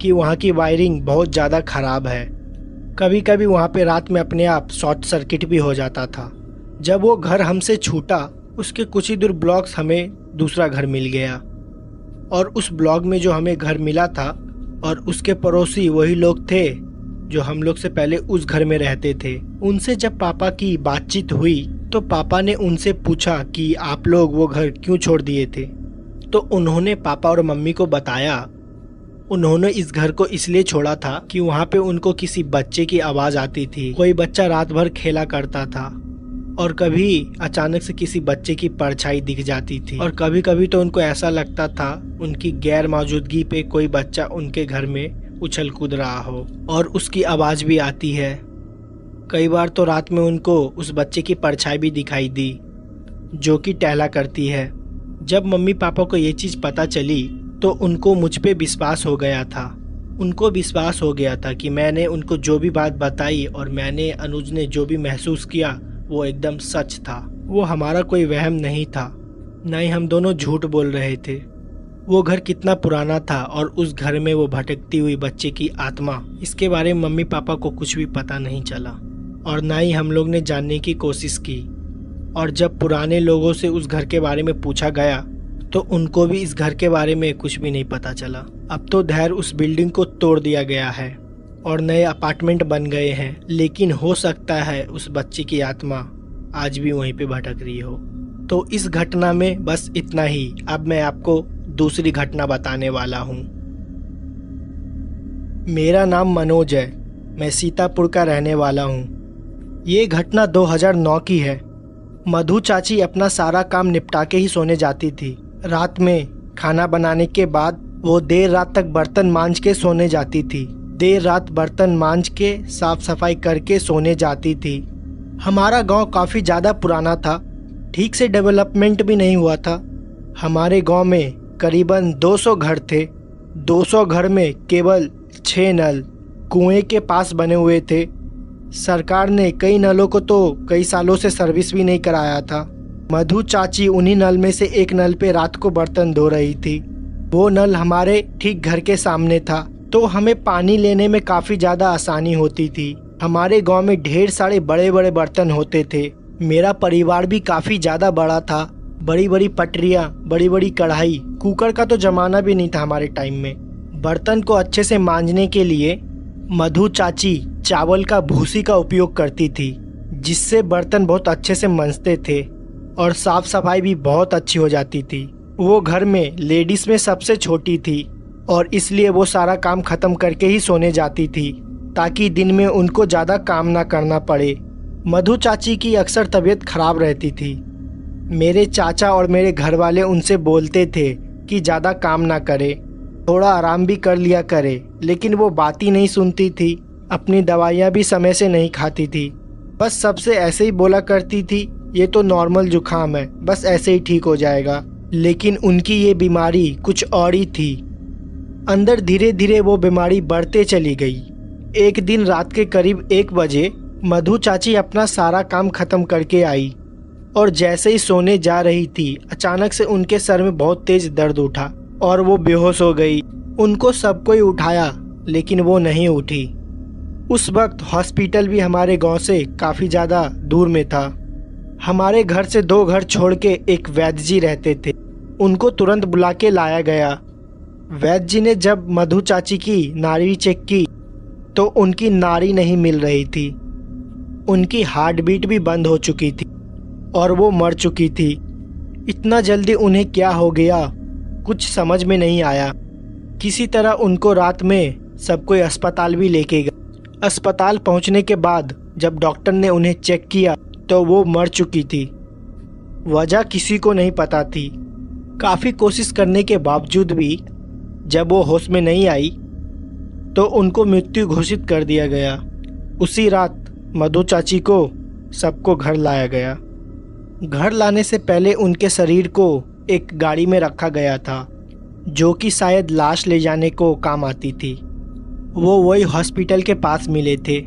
कि वहाँ की वायरिंग बहुत ज़्यादा ख़राब है। कभी कभी वहाँ पे रात में अपने आप शॉर्ट सर्किट भी हो जाता था। जब वो घर हमसे छूटा, उसके कुछ ही दूर ब्लॉक्स हमें दूसरा घर मिल गया, और उस ब्लॉक में जो हमें घर मिला था और उसके पड़ोसी वही लोग थे जो हम लोग से पहले उस घर में रहते थे। उनसे जब पापा की बातचीत हुई तो पापा ने उनसे पूछा कि आप लोग वो घर क्यों छोड़ दिए थे। तो उन्होंने पापा और मम्मी को बताया उन्होंने इस घर को इसलिए छोड़ा था कि वहाँ पे उनको किसी बच्चे की आवाज़ आती थी। कोई बच्चा रात भर खेला करता था और कभी अचानक से किसी बच्चे की परछाई दिख जाती थी, और कभी कभी तो उनको ऐसा लगता था उनकी गैर मौजूदगी पे कोई बच्चा उनके घर में उछल कूद रहा हो और उसकी आवाज़ भी आती है। कई बार तो रात में उनको उस बच्चे की परछाई भी दिखाई दी जो कि टहला करती है। जब मम्मी पापा को ये चीज़ पता चली तो उनको मुझ पे विश्वास हो गया था। उनको विश्वास हो गया था कि मैंने उनको जो भी बात बताई और मैंने अनुज ने जो भी महसूस किया वो एकदम सच था। वो हमारा कोई वहम नहीं था, ना ही हम दोनों झूठ बोल रहे थे। वो घर कितना पुराना था और उस घर में वो भटकती हुई बच्चे की आत्मा, इसके बारे में मम्मी पापा को कुछ भी पता नहीं चला और ना ही हम लोग ने जानने की कोशिश की। और जब पुराने लोगों से उस घर के बारे में पूछा गया तो उनको भी इस घर के बारे में कुछ भी नहीं पता चला। अब तो धैर्य उस बिल्डिंग को तोड़ दिया गया है और नए अपार्टमेंट बन गए हैं, लेकिन हो सकता है उस बच्चे की आत्मा आज भी वहीं पे भटक रही हो। तो इस घटना में बस इतना ही। अब मैं आपको दूसरी घटना बताने वाला हूँ। मेरा नाम मनोज है, मैं सीतापुर का रहने वाला हूँ। ये घटना 2009 की है। मधु चाची अपना सारा काम निपटा के ही सोने जाती थी। रात में खाना बनाने के बाद वो देर रात तक बर्तन मांज के सोने जाती थी। देर रात बर्तन मांज के साफ सफाई करके सोने जाती थी। हमारा गांव काफ़ी ज़्यादा पुराना था, ठीक से डेवलपमेंट भी नहीं हुआ था। हमारे गांव में करीबन 200 घर थे। 200 घर में केवल 6 नल कुएं के पास बने हुए थे। सरकार ने कई नलों को तो कई सालों से सर्विस भी नहीं कराया था। मधु चाची उन्हीं नल में से एक नल पे रात को बर्तन धो रही थी। वो नल हमारे ठीक घर के सामने था, तो हमें पानी लेने में काफ़ी ज़्यादा आसानी होती थी। हमारे गांव में ढेर सारे बड़े बड़े बर्तन होते थे। मेरा परिवार भी काफ़ी ज़्यादा बड़ा था। बड़ी बड़ी पटरियाँ, बड़ी बड़ी कढ़ाई, कुकर का तो ज़माना भी नहीं था हमारे टाइम में। बर्तन को अच्छे से मांजने के लिए मधु चाची चावल का भूसी का उपयोग करती थी, जिससे बर्तन बहुत अच्छे से मंजते थे और साफ़ सफाई भी बहुत अच्छी हो जाती थी। वो घर में लेडीज़ में सबसे छोटी थी और इसलिए वो सारा काम ख़त्म करके ही सोने जाती थी। ताकि दिन में उनको ज़्यादा काम ना करना पड़े। मधु चाची की अक्सर तबीयत खराब रहती थी। मेरे चाचा और मेरे घर वाले उनसे बोलते थे कि ज़्यादा काम ना करे, थोड़ा आराम भी कर लिया करे, लेकिन वो बात ही नहीं सुनती थी। अपनी दवाइयाँ भी समय से नहीं खाती थी। बस सबसे ऐसे ही बोला करती थी, ये तो नॉर्मल जुकाम है, बस ऐसे ही ठीक हो जाएगा। लेकिन उनकी ये बीमारी कुछ और ही थी। अंदर धीरे धीरे वो बीमारी बढ़ते चली गई। एक दिन रात के करीब 1 बजे मधु चाची अपना सारा काम खत्म करके आई और जैसे ही सोने जा रही थी, अचानक से उनके सर में बहुत तेज दर्द उठा और वो बेहोश हो गई। उनको सब कोई उठाया, लेकिन वो नहीं उठी। उस वक्त हॉस्पिटल भी हमारे गांव से काफ़ी ज़्यादा दूर में था। हमारे घर से 2 घर छोड़ के एक वैद्य जी रहते थे। उनको तुरंत बुला के लाया गया। वैद्य जी ने जब मधु चाची की नाड़ी चेक की तो उनकी नाड़ी नहीं मिल रही थी। उनकी हार्ट बीट भी बंद हो चुकी थी और वो मर चुकी थी। इतना जल्दी उन्हें क्या हो गया, कुछ समझ में नहीं आया। किसी तरह उनको रात में सब कोई अस्पताल भी लेके गए। अस्पताल पहुंचने के बाद जब डॉक्टर ने उन्हें चेक किया तो वो मर चुकी थी। वजह किसी को नहीं पता थी। काफ़ी कोशिश करने के बावजूद भी जब वो होश में नहीं आई तो उनको मृत्यु घोषित कर दिया गया। उसी रात मधु चाची को सबको घर लाया गया। घर लाने से पहले उनके शरीर को एक गाड़ी में रखा गया था, जो कि शायद लाश ले जाने को काम आती थी। वो वही हॉस्पिटल के पास मिले थे।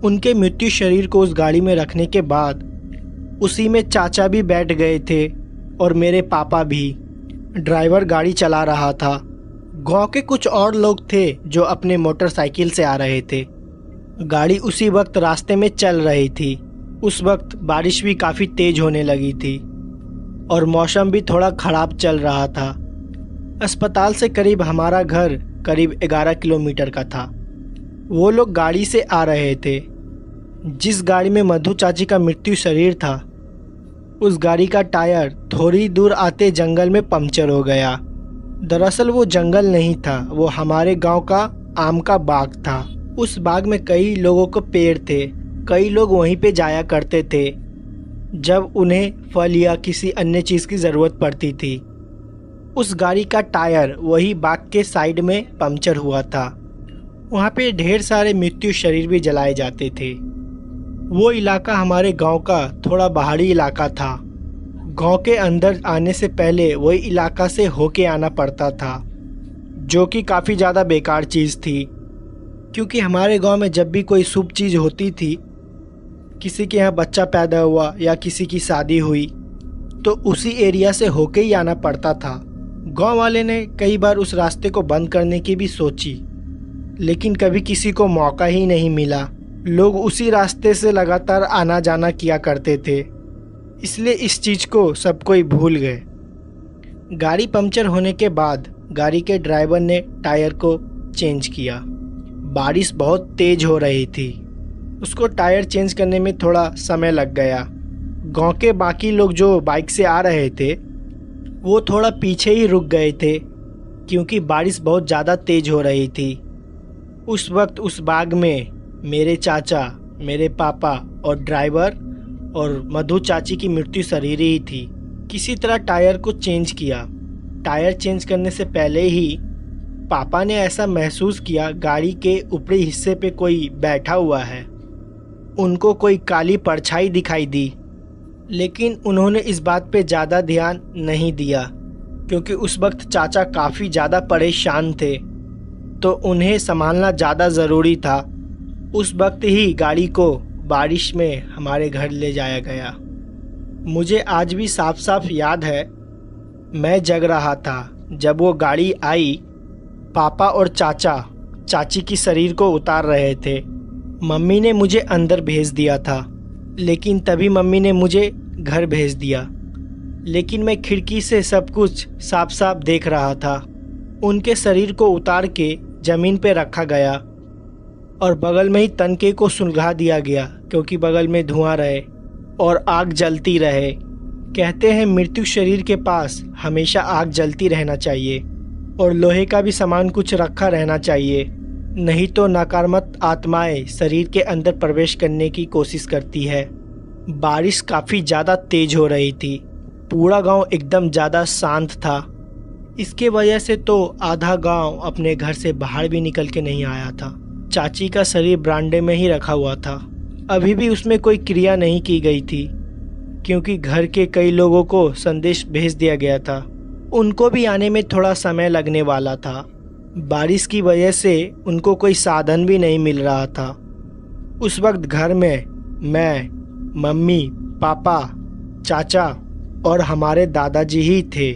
उनके मृत्यु शरीर को उस गाड़ी में रखने के बाद उसी में चाचा भी बैठ गए थे और मेरे पापा भी। ड्राइवर गाड़ी चला रहा था। गांव के कुछ और लोग थे जो अपने मोटरसाइकिल से आ रहे थे। गाड़ी उसी वक्त रास्ते में चल रही थी। उस वक्त बारिश भी काफ़ी तेज होने लगी थी और मौसम भी थोड़ा ख़राब चल रहा था। अस्पताल से करीब हमारा घर करीब 11 किलोमीटर का था। वो लोग गाड़ी से आ रहे थे। जिस गाड़ी में मधु चाची का मृत्यु शरीर था, उस गाड़ी का टायर थोड़ी दूर आते जंगल में पंक्चर हो गया। दरअसल वो जंगल नहीं था, वो हमारे गांव का आम का बाग था। उस बाग में कई लोगों के पेड़ थे। कई लोग वहीं पे जाया करते थे जब उन्हें फल या किसी अन्य चीज़ की ज़रूरत पड़ती थी। उस गाड़ी का टायर वही बाग के साइड में पंक्चर हुआ था। वहाँ पे ढेर सारे मृत्यु शरीर भी जलाए जाते थे। वो इलाका हमारे गांव का थोड़ा पहाड़ी इलाका था। गांव के अंदर आने से पहले वही इलाका से होके आना पड़ता था, जो कि काफ़ी ज़्यादा बेकार चीज़ थी। क्योंकि हमारे गांव में जब भी कोई शुभ चीज़ होती थी, किसी के यहाँ बच्चा पैदा हुआ या किसी की शादी हुई, तो उसी एरिया से होके ही आना पड़ता था। गांव वाले ने कई बार उस रास्ते को बंद करने की भी सोची, लेकिन कभी किसी को मौका ही नहीं मिला। लोग उसी रास्ते से लगातार आना जाना किया करते थे, इसलिए इस चीज़ को सब कोई भूल गए। गाड़ी पंक्चर होने के बाद गाड़ी के ड्राइवर ने टायर को चेंज किया। बारिश बहुत तेज हो रही थी। उसको टायर चेंज करने में थोड़ा समय लग गया। गांव के बाकी लोग जो बाइक से आ रहे थे, वो थोड़ा पीछे ही रुक गए थे, क्योंकि बारिश बहुत ज़्यादा तेज हो रही थी। उस वक्त उस बाग में मेरे चाचा, मेरे पापा और ड्राइवर और मधु चाची की मृत्यु शरीर ही थी। किसी तरह टायर को चेंज किया। टायर चेंज करने से पहले ही पापा ने ऐसा महसूस किया गाड़ी के ऊपरी हिस्से पे कोई बैठा हुआ है। उनको कोई काली परछाई दिखाई दी, लेकिन उन्होंने इस बात पे ज़्यादा ध्यान नहीं दिया, क्योंकि उस वक्त चाचा काफ़ी ज़्यादा परेशान थे, तो उन्हें संभालना ज़्यादा ज़रूरी था। उस वक्त ही गाड़ी को बारिश में हमारे घर ले जाया गया। मुझे आज भी साफ साफ याद है, मैं जग रहा था जब वो गाड़ी आई। पापा और चाचा चाची की शरीर को उतार रहे थे। मम्मी ने मुझे अंदर भेज दिया था, लेकिन तभी मम्मी ने मुझे घर भेज दिया। लेकिन मैं खिड़की से सब कुछ साफ साफ देख रहा था। उनके शरीर को उतार के ज़मीन पे रखा गया और बगल में ही तनके को सुलगा दिया गया, क्योंकि बगल में धुआं रहे और आग जलती रहे। कहते हैं मृत्यु शरीर के पास हमेशा आग जलती रहना चाहिए और लोहे का भी सामान कुछ रखा रहना चाहिए, नहीं तो नकारात्मक आत्माएं शरीर के अंदर प्रवेश करने की कोशिश करती है। बारिश काफ़ी ज़्यादा तेज हो रही थी। पूरा गांव एकदम ज़्यादा शांत था। इसके वजह से तो आधा गांव अपने घर से बाहर भी निकल के नहीं आया था। चाची का शरीर बरामदे में ही रखा हुआ था। अभी भी उसमें कोई क्रिया नहीं की गई थी, क्योंकि घर के कई लोगों को संदेश भेज दिया गया था। उनको भी आने में थोड़ा समय लगने वाला था। बारिश की वजह से उनको कोई साधन भी नहीं मिल रहा था। उस वक्त घर में मैं, मम्मी, पापा, चाचा और हमारे दादाजी ही थे।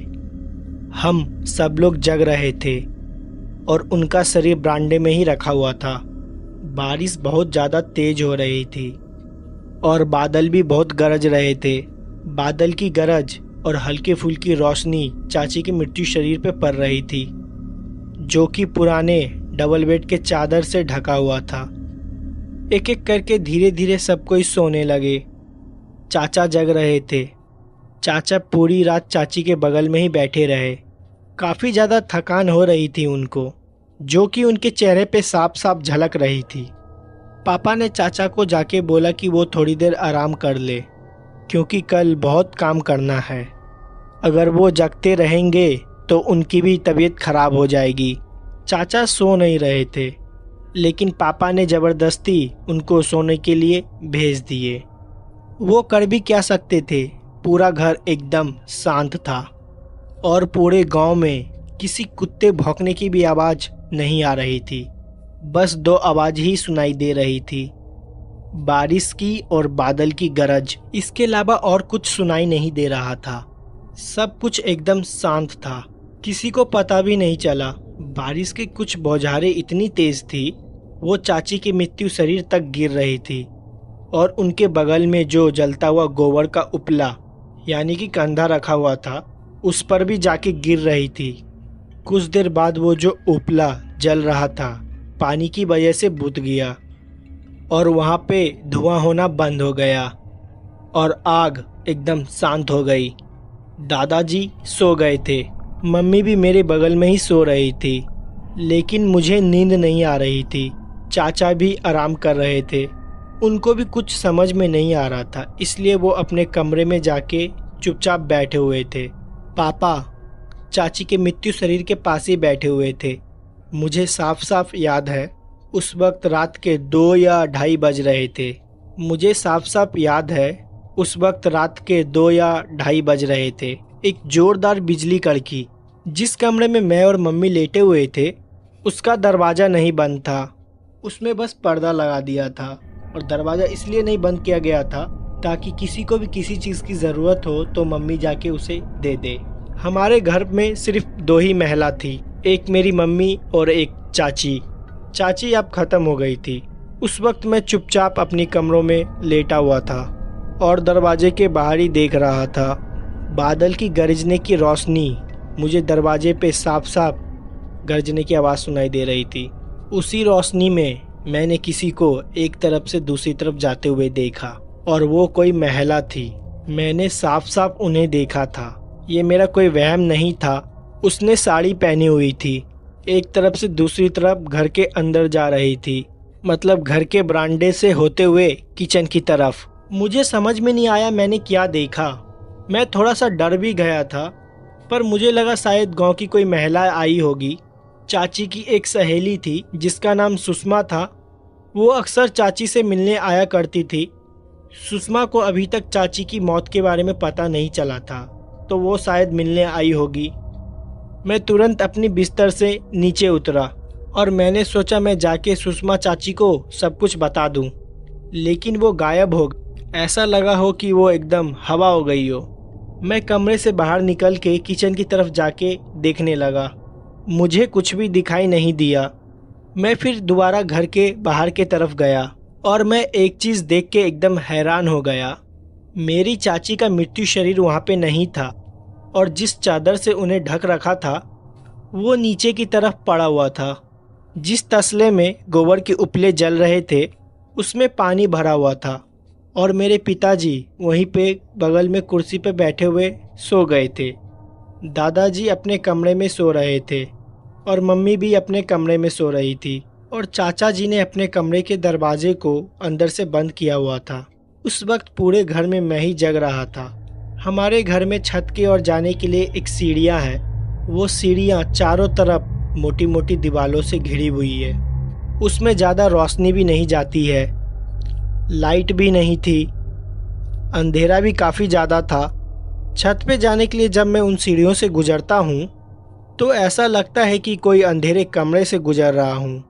हम सब लोग जग रहे थे और उनका शरीर बरामदे में ही रखा हुआ था। बारिश बहुत ज़्यादा तेज हो रही थी और बादल भी बहुत गरज रहे थे। बादल की गरज और हल्की फुल्की रोशनी चाची की मृत्यु शरीर पर पड़ रही थी, जो कि पुराने डबल बेड के चादर से ढका हुआ था। एक एक करके धीरे धीरे सब कोई सोने लगे। चाचा जग रहे थे। चाचा पूरी रात चाची के बगल में ही बैठे रहे। काफ़ी ज़्यादा थकान हो रही थी उनको, जो कि उनके चेहरे पे साफ साफ झलक रही थी। पापा ने चाचा को जाके बोला कि वो थोड़ी देर आराम कर ले, क्योंकि कल बहुत काम करना है। अगर वो जगते रहेंगे तो उनकी भी तबीयत खराब हो जाएगी। चाचा सो नहीं रहे थे, लेकिन पापा ने ज़बरदस्ती उनको सोने के लिए भेज दिए। वो कर भी क्या सकते थे। पूरा घर एकदम शांत था और पूरे गांव में किसी कुत्ते भौंकने की भी आवाज़ नहीं आ रही थी। बस दो आवाज़ ही सुनाई दे रही थी, बारिश की और बादल की गरज। इसके अलावा और कुछ सुनाई नहीं दे रहा था। सब कुछ एकदम शांत था। किसी को पता भी नहीं चला। बारिश की कुछ बौछारें इतनी तेज थी, वो चाची की मृत्यु शरीर तक गिर रही थी और उनके बगल में जो जलता हुआ गोबर का उपला यानी कि कंधा रखा हुआ था, उस पर भी जाके गिर रही थी। कुछ देर बाद वो जो उपला जल रहा था, पानी की वजह से बुझ गया और वहाँ पे धुआं होना बंद हो गया और आग एकदम शांत हो गई। दादाजी सो गए थे। मम्मी भी मेरे बगल में ही सो रही थी, लेकिन मुझे नींद नहीं आ रही थी। चाचा भी आराम कर रहे थे। उनको भी कुछ समझ में नहीं आ रहा था, इसलिए वो अपने कमरे में जाके चुपचाप बैठे हुए थे। पापा चाची के मृत्यु शरीर के पास ही बैठे हुए थे। मुझे साफ साफ याद है, उस वक्त रात के 2 या 2:30 बज रहे थे। मुझे साफ साफ याद है, उस वक्त रात के 2 या 2:30 बज रहे थे। एक जोरदार बिजली कड़की। जिस कमरे में मैं और मम्मी लेटे हुए थे, उसका दरवाज़ा नहीं बंद था। उसमें बस पर्दा लगा दिया था और दरवाज़ा इसलिए नहीं बंद किया गया था ताकि किसी को भी किसी चीज़ की ज़रूरत हो तो मम्मी जाके उसे दे दे। हमारे घर में सिर्फ 2 ही महिला थी, एक मेरी मम्मी और एक चाची। चाची अब ख़त्म हो गई थी। उस वक्त मैं चुपचाप अपनी कमरों में लेटा हुआ था और दरवाजे के बाहर ही देख रहा था। बादल की गरजने की रोशनी, मुझे दरवाजे पे साफ साफ गरजने की आवाज़ सुनाई दे रही थी। उसी रोशनी में मैंने किसी को एक तरफ से दूसरी तरफ जाते हुए देखा और वो कोई महिला थी। मैंने साफ साफ उन्हें देखा था। ये मेरा कोई वहम नहीं था। उसने साड़ी पहनी हुई थी। एक तरफ से दूसरी तरफ घर के अंदर जा रही थी, मतलब घर के बरामदे से होते हुए किचन की तरफ। मुझे समझ में नहीं आया मैंने क्या देखा। मैं थोड़ा सा डर भी गया था, पर मुझे लगा शायद गांव की कोई महिला आई होगी। चाची की एक सहेली थी जिसका नाम सुषमा था। वो अक्सर चाची से मिलने आया करती थी। सुषमा को अभी तक चाची की मौत के बारे में पता नहीं चला था, तो वो शायद मिलने आई होगी। मैं तुरंत अपनी बिस्तर से नीचे उतरा और मैंने सोचा मैं जाके सुषमा चाची को सब कुछ बता दूं, लेकिन वो गायब हो गई। ऐसा लगा हो कि वो एकदम हवा हो गई हो। मैं कमरे से बाहर निकल के किचन की तरफ जाके देखने लगा। मुझे कुछ भी दिखाई नहीं दिया। मैं फिर दोबारा घर के बाहर के तरफ गया और मैं एक चीज़ देख के एकदम हैरान हो गया। मेरी चाची का मृत्यु शरीर वहाँ पे नहीं था और जिस चादर से उन्हें ढक रखा था वो नीचे की तरफ पड़ा हुआ था। जिस तसले में गोबर के उपले जल रहे थे उसमें पानी भरा हुआ था और मेरे पिताजी वहीं पे बगल में कुर्सी पे बैठे हुए सो गए थे। दादाजी अपने कमरे में सो रहे थे और मम्मी भी अपने कमरे में सो रही थी और चाचा जी ने अपने कमरे के दरवाजे को अंदर से बंद किया हुआ था। उस वक्त पूरे घर में मैं ही जग रहा था। हमारे घर में छत की ओर जाने के लिए एक सीढ़ियाँ हैं। वो सीढ़ियाँ चारों तरफ मोटी मोटी दीवारों से घिरी हुई है। उसमें ज़्यादा रोशनी भी नहीं जाती है, लाइट भी नहीं थी, अंधेरा भी काफ़ी ज़्यादा था। छत पे जाने के लिए जब मैं उन सीढ़ियों से गुजरता हूँ तो ऐसा लगता है कि कोई अंधेरे कमरे से गुजर रहा हूँ।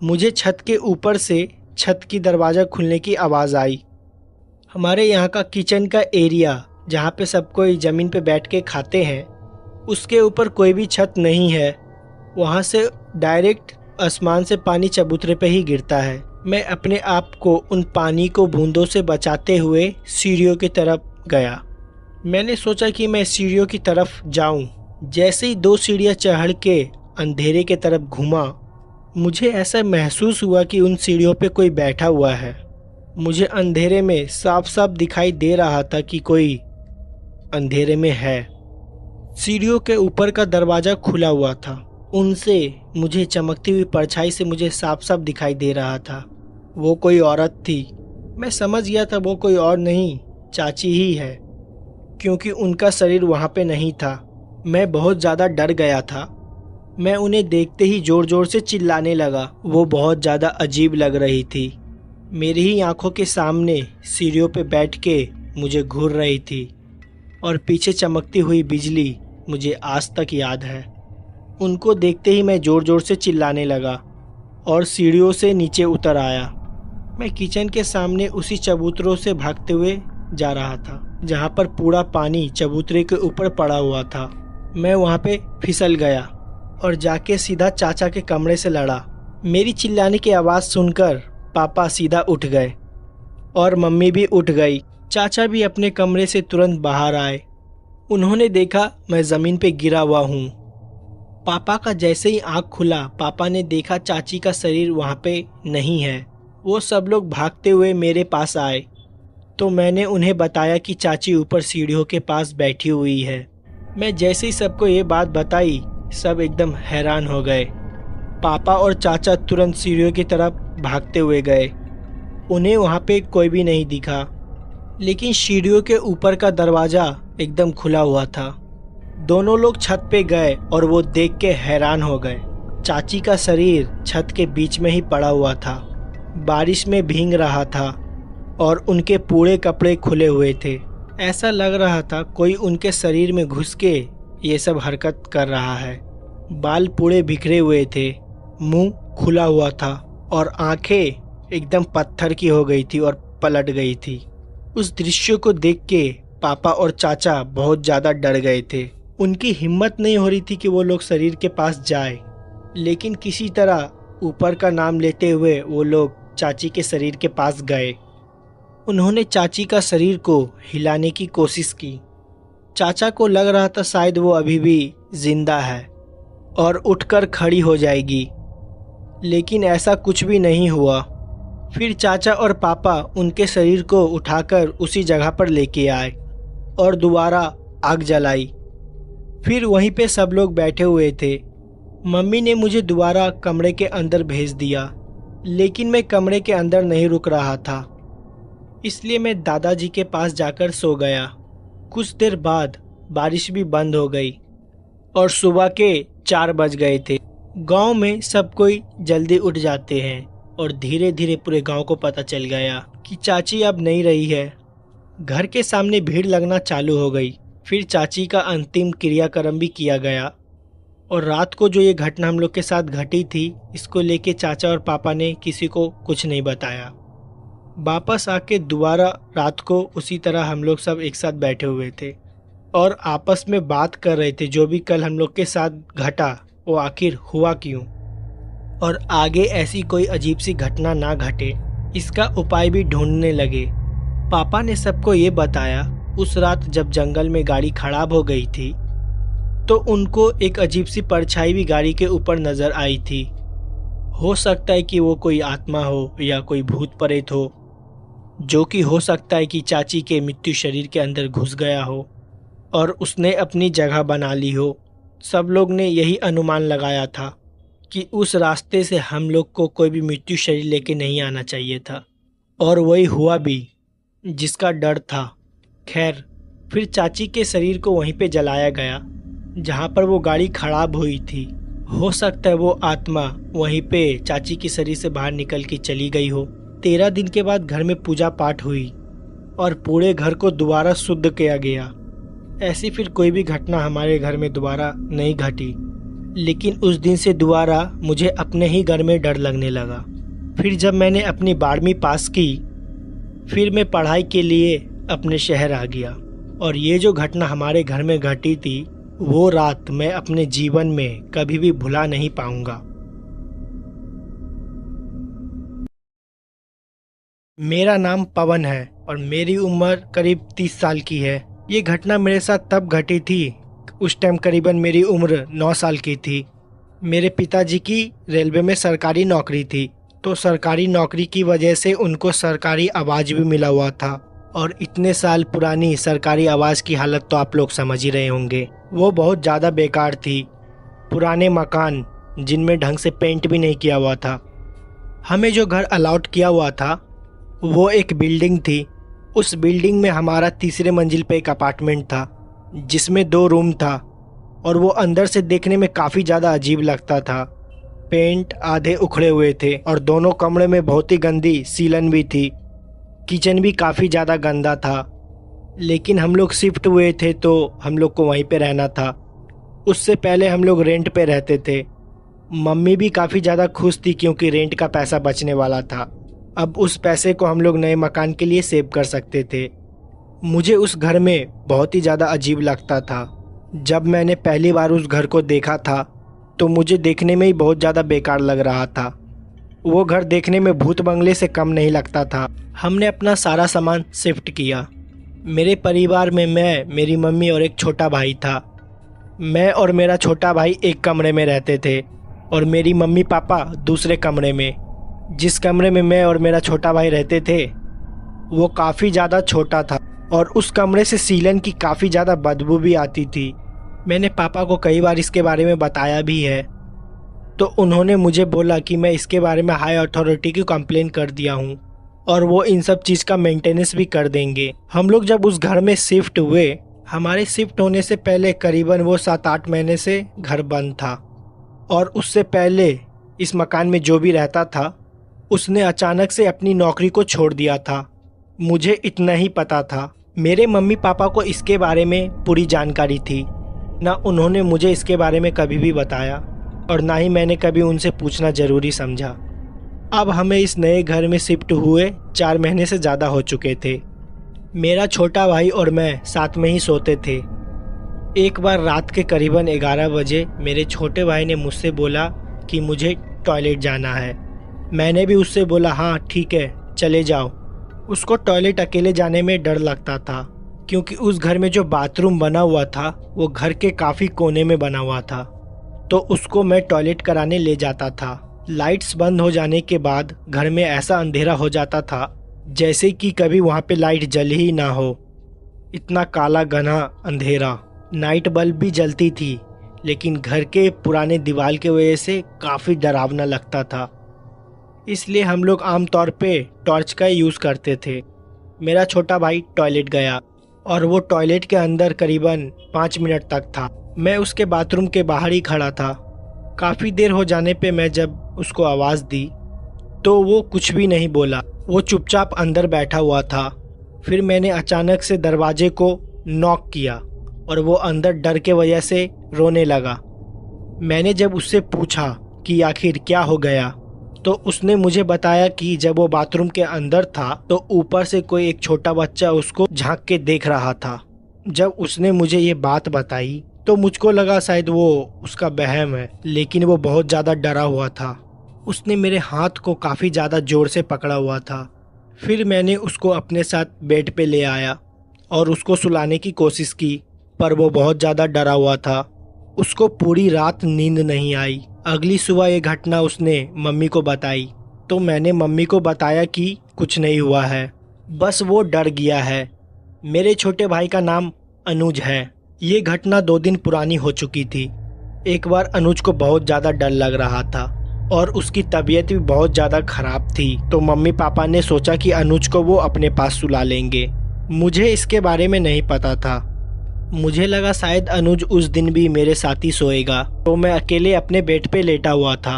मुझे छत के ऊपर से छत की दरवाज़ा खुलने की आवाज़ आई। हमारे यहाँ का किचन का एरिया जहाँ पे सब कोई ज़मीन पे बैठ के खाते हैं, उसके ऊपर कोई भी छत नहीं है। वहाँ से डायरेक्ट आसमान से पानी चबूतरे पे ही गिरता है। मैं अपने आप को उन पानी को बूंदों से बचाते हुए सीढ़ियों की तरफ गया। मैंने सोचा कि मैं सीढ़ियों की तरफ जाऊं। जैसे ही 2 सीढ़ियाँ चढ़ के अंधेरे की तरफ घूमा, मुझे ऐसा महसूस हुआ कि उन सीढ़ियों पे कोई बैठा हुआ है। मुझे अंधेरे में साफ साफ दिखाई दे रहा था कि कोई अंधेरे में है। सीढ़ियों के ऊपर का दरवाज़ा खुला हुआ था। उनसे मुझे चमकती हुई परछाई से मुझे साफ साफ दिखाई दे रहा था। वो कोई औरत थी। मैं समझ गया था वो कोई और नहीं, चाची ही है, क्योंकि उनका शरीर वहाँ पे नहीं था। मैं बहुत ज़्यादा डर गया था। मैं उन्हें देखते ही ज़ोर ज़ोर से चिल्लाने लगा। वो बहुत ज़्यादा अजीब लग रही थी। मेरी ही आंखों के सामने सीढ़ियों पे बैठ के मुझे घूर रही थी और पीछे चमकती हुई बिजली मुझे आज तक याद है। उनको देखते ही मैं ज़ोर ज़ोर से चिल्लाने लगा और सीढ़ियों से नीचे उतर आया। मैं किचन के सामने उसी चबूतरों से भागते हुए जा रहा था जहाँ पर पूरा पानी चबूतरे के ऊपर पड़ा हुआ था। मैं वहाँ पे फिसल गया और जाके सीधा चाचा के कमरे से लड़ा। मेरी चिल्लाने की आवाज़ सुनकर पापा सीधा उठ गए और मम्मी भी उठ गई। चाचा भी अपने कमरे से तुरंत बाहर आए। उन्होंने देखा मैं ज़मीन पे गिरा हुआ हूँ। पापा का जैसे ही आँख खुला, पापा ने देखा चाची का शरीर वहाँ पे नहीं है। वो सब लोग भागते हुए मेरे पास आए तो मैंने उन्हें बताया कि चाची ऊपर सीढ़ियों के पास बैठी हुई है। मैं जैसे ही सबको ये बात बताई, सब एकदम हैरान हो गए। पापा और चाचा तुरंत सीढ़ियों की तरफ भागते हुए गए। उन्हें वहाँ पे कोई भी नहीं दिखा, लेकिन सीढ़ियों के ऊपर का दरवाज़ा एकदम खुला हुआ था। दोनों लोग छत पे गए और वो देख के हैरान हो गए। चाची का शरीर छत के बीच में ही पड़ा हुआ था, बारिश में भीग रहा था और उनके पूरे कपड़े खुले हुए थे। ऐसा लग रहा था कोई उनके शरीर में घुस के ये सब हरकत कर रहा है। बाल पूरे बिखरे हुए थे, मुंह खुला हुआ था और आंखें एकदम पत्थर की हो गई थी और पलट गई थी। उस दृश्य को देख के पापा और चाचा बहुत ज़्यादा डर गए थे। उनकी हिम्मत नहीं हो रही थी कि वो लोग शरीर के पास जाए, लेकिन किसी तरह ऊपर का नाम लेते हुए वो लोग चाची के शरीर के पास गए। उन्होंने चाची का शरीर को हिलाने की कोशिश की। चाचा को लग रहा था शायद वो अभी भी जिंदा है और उठकर खड़ी हो जाएगी, लेकिन ऐसा कुछ भी नहीं हुआ। फिर चाचा और पापा उनके शरीर को उठाकर उसी जगह पर लेके आए और दोबारा आग जलाई। फिर वहीं पे सब लोग बैठे हुए थे। मम्मी ने मुझे दोबारा कमरे के अंदर भेज दिया, लेकिन मैं कमरे के अंदर नहीं रुक रहा था, इसलिए मैं दादाजी के पास जाकर सो गया। कुछ देर बाद बारिश भी बंद हो गई और सुबह के 4 बज गए थे। गांव में सब कोई जल्दी उठ जाते हैं और धीरे धीरे पूरे गांव को पता चल गया कि चाची अब नहीं रही है। घर के सामने भीड़ लगना चालू हो गई। फिर चाची का अंतिम क्रियाक्रम भी किया गया और रात को जो ये घटना हम लोग के साथ घटी थी, इसको लेके चाचा और पापा ने किसी को कुछ नहीं बताया। वापस आके दोबारा रात को उसी तरह हम लोग सब एक साथ बैठे हुए थे और आपस में बात कर रहे थे जो भी कल हम लोग के साथ घटा वो आखिर हुआ क्यों, और आगे ऐसी कोई अजीब सी घटना ना घटे इसका उपाय भी ढूंढने लगे। पापा ने सबको ये बताया उस रात जब जंगल में गाड़ी खराब हो गई थी तो उनको एक अजीब सी परछाई भी गाड़ी के ऊपर नजर आई थी। हो सकता है कि वो कोई आत्मा हो या कोई भूत प्रेत हो, जो कि हो सकता है कि चाची के मृत्यु शरीर के अंदर घुस गया हो और उसने अपनी जगह बना ली हो। सब लोग ने यही अनुमान लगाया था कि उस रास्ते से हम लोग को कोई भी मृत्यु शरीर लेके नहीं आना चाहिए था, और वही हुआ भी जिसका डर था। खैर, फिर चाची के शरीर को वहीं पे जलाया गया जहाँ पर वो गाड़ी खराब हुई थी। हो सकता है वो आत्मा वहीं पे चाची के शरीर से बाहर निकल के चली गई हो। 13 दिन के बाद घर में पूजा पाठ हुई और पूरे घर को दोबारा शुद्ध किया गया। ऐसी फिर कोई भी घटना हमारे घर में दोबारा नहीं घटी, लेकिन उस दिन से दोबारा मुझे अपने ही घर में डर लगने लगा। फिर जब मैंने अपनी 12वीं पास की, फिर मैं पढ़ाई के लिए अपने शहर आ गया, और ये जो घटना हमारे घर में घटी थी, वो रात मैं अपने जीवन में कभी भी भुला नहीं पाऊंगा। मेरा नाम पवन है और मेरी उम्र करीब 30 साल की है। ये घटना मेरे साथ तब घटी थी, उस टाइम करीबन मेरी उम्र 9 साल की थी। मेरे पिताजी की रेलवे में सरकारी नौकरी थी, तो सरकारी नौकरी की वजह से उनको सरकारी आवाज़ भी मिला हुआ था, और इतने साल पुरानी सरकारी आवाज़ की हालत तो आप लोग समझ ही रहे होंगे। वो बहुत ज़्यादा बेकार थी। पुराने मकान जिनमें ढंग से पेंट भी नहीं किया हुआ था। हमें जो घर अलॉट किया हुआ था वो एक बिल्डिंग थी। उस बिल्डिंग में हमारा तीसरे मंजिल पे एक अपार्टमेंट था जिसमें 2 रूम था, और वो अंदर से देखने में काफ़ी ज़्यादा अजीब लगता था। पेंट आधे उखड़े हुए थे और दोनों कमरे में बहुत ही गंदी सीलन भी थी। किचन भी काफ़ी ज़्यादा गंदा था, लेकिन हम लोग शिफ्ट हुए थे तो हम लोग को वहीं पे रहना था। उससे पहले हम लोग रेंट पे रहते थे। मम्मी भी काफ़ी ज़्यादा खुश थी क्योंकि रेंट का पैसा बचने वाला था। अब उस पैसे को हम लोग नए मकान के लिए सेव कर सकते थे। मुझे उस घर में बहुत ही ज़्यादा अजीब लगता था। जब मैंने पहली बार उस घर को देखा था तो मुझे देखने में ही बहुत ज़्यादा बेकार लग रहा था। वो घर देखने में भूत बंगले से कम नहीं लगता था। हमने अपना सारा सामान शिफ्ट किया। मेरे परिवार में मैं, मेरी मम्मी और एक छोटा भाई था। मैं और मेरा छोटा भाई एक कमरे में रहते थे और मेरी मम्मी पापा दूसरे कमरे में। जिस कमरे में मैं और मेरा छोटा भाई रहते थे वो काफ़ी ज़्यादा छोटा था और उस कमरे से सीलन की काफ़ी ज़्यादा बदबू भी आती थी। मैंने पापा को कई बार इसके बारे में बताया भी है, तो उन्होंने मुझे बोला कि मैं इसके बारे में हाई अथॉरिटी की कंप्लेन कर दिया हूँ और वो इन सब चीज़ का मेंटेनेंस भी कर देंगे। हम लोग जब उस घर में शिफ्ट हुए, हमारे शिफ्ट होने से पहले करीबन वो 7-8 महीने से घर बंद था, और उससे पहले इस मकान में जो भी रहता था उसने अचानक से अपनी नौकरी को छोड़ दिया था। मुझे इतना ही पता था। मेरे मम्मी पापा को इसके बारे में पूरी जानकारी थी, ना उन्होंने मुझे इसके बारे में कभी भी बताया और ना ही मैंने कभी उनसे पूछना ज़रूरी समझा। अब हमें इस नए घर में शिफ्ट हुए 4 महीने से ज़्यादा हो चुके थे। मेरा छोटा भाई और मैं साथ में ही सोते थे। एक बार रात के करीबन 11 बजे मेरे छोटे भाई ने मुझसे बोला कि मुझे टॉयलेट जाना है। मैंने भी उससे बोला हाँ ठीक है चले जाओ। उसको टॉयलेट अकेले जाने में डर लगता था क्योंकि उस घर में जो बाथरूम बना हुआ था वो घर के काफ़ी कोने में बना हुआ था, तो उसको मैं टॉयलेट कराने ले जाता था। लाइट्स बंद हो जाने के बाद घर में ऐसा अंधेरा हो जाता था जैसे कि कभी वहाँ पे लाइट जल ही ना हो। इतना काला घना अंधेरा। नाइट बल्ब भी जलती थी लेकिन घर के पुराने दीवार के वजह से काफ़ी डरावना लगता था, इसलिए हम लोग आमतौर पे टॉर्च का यूज़ करते थे। मेरा छोटा भाई टॉयलेट गया और वो टॉयलेट के अंदर करीबन 5 मिनट तक था। मैं उसके बाथरूम के बाहर ही खड़ा था। काफ़ी देर हो जाने पे मैं जब उसको आवाज़ दी तो वो कुछ भी नहीं बोला, वो चुपचाप अंदर बैठा हुआ था। फिर मैंने अचानक से दरवाजे को नॉक किया और वो अंदर डर के वजह से रोने लगा। मैंने जब उससे पूछा कि आखिर क्या हो गया, तो उसने मुझे बताया कि जब वो बाथरूम के अंदर था तो ऊपर से कोई एक छोटा बच्चा उसको झांक के देख रहा था। जब उसने मुझे ये बात बताई तो मुझको लगा शायद वो उसका वहम है, लेकिन वो बहुत ज़्यादा डरा हुआ था। उसने मेरे हाथ को काफ़ी ज़्यादा ज़ोर से पकड़ा हुआ था। फिर मैंने उसको अपने साथ बेड पे ले आया और उसको सुलाने की कोशिश की, पर वो बहुत ज़्यादा डरा हुआ था। उसको पूरी रात नींद नहीं आई। अगली सुबह ये घटना उसने मम्मी को बताई, तो मैंने मम्मी को बताया कि कुछ नहीं हुआ है, बस वो डर गया है। मेरे छोटे भाई का नाम अनुज है। ये घटना 2 दिन पुरानी हो चुकी थी। एक बार अनुज को बहुत ज़्यादा डर लग रहा था और उसकी तबीयत भी बहुत ज़्यादा ख़राब थी, तो मम्मी पापा ने सोचा कि अनुज को वो अपने पास सुला लेंगे। मुझे इसके बारे में नहीं पता था। मुझे लगा शायद अनुज उस दिन भी मेरे साथ ही सोएगा, तो मैं अकेले अपने बेड पे लेटा हुआ था।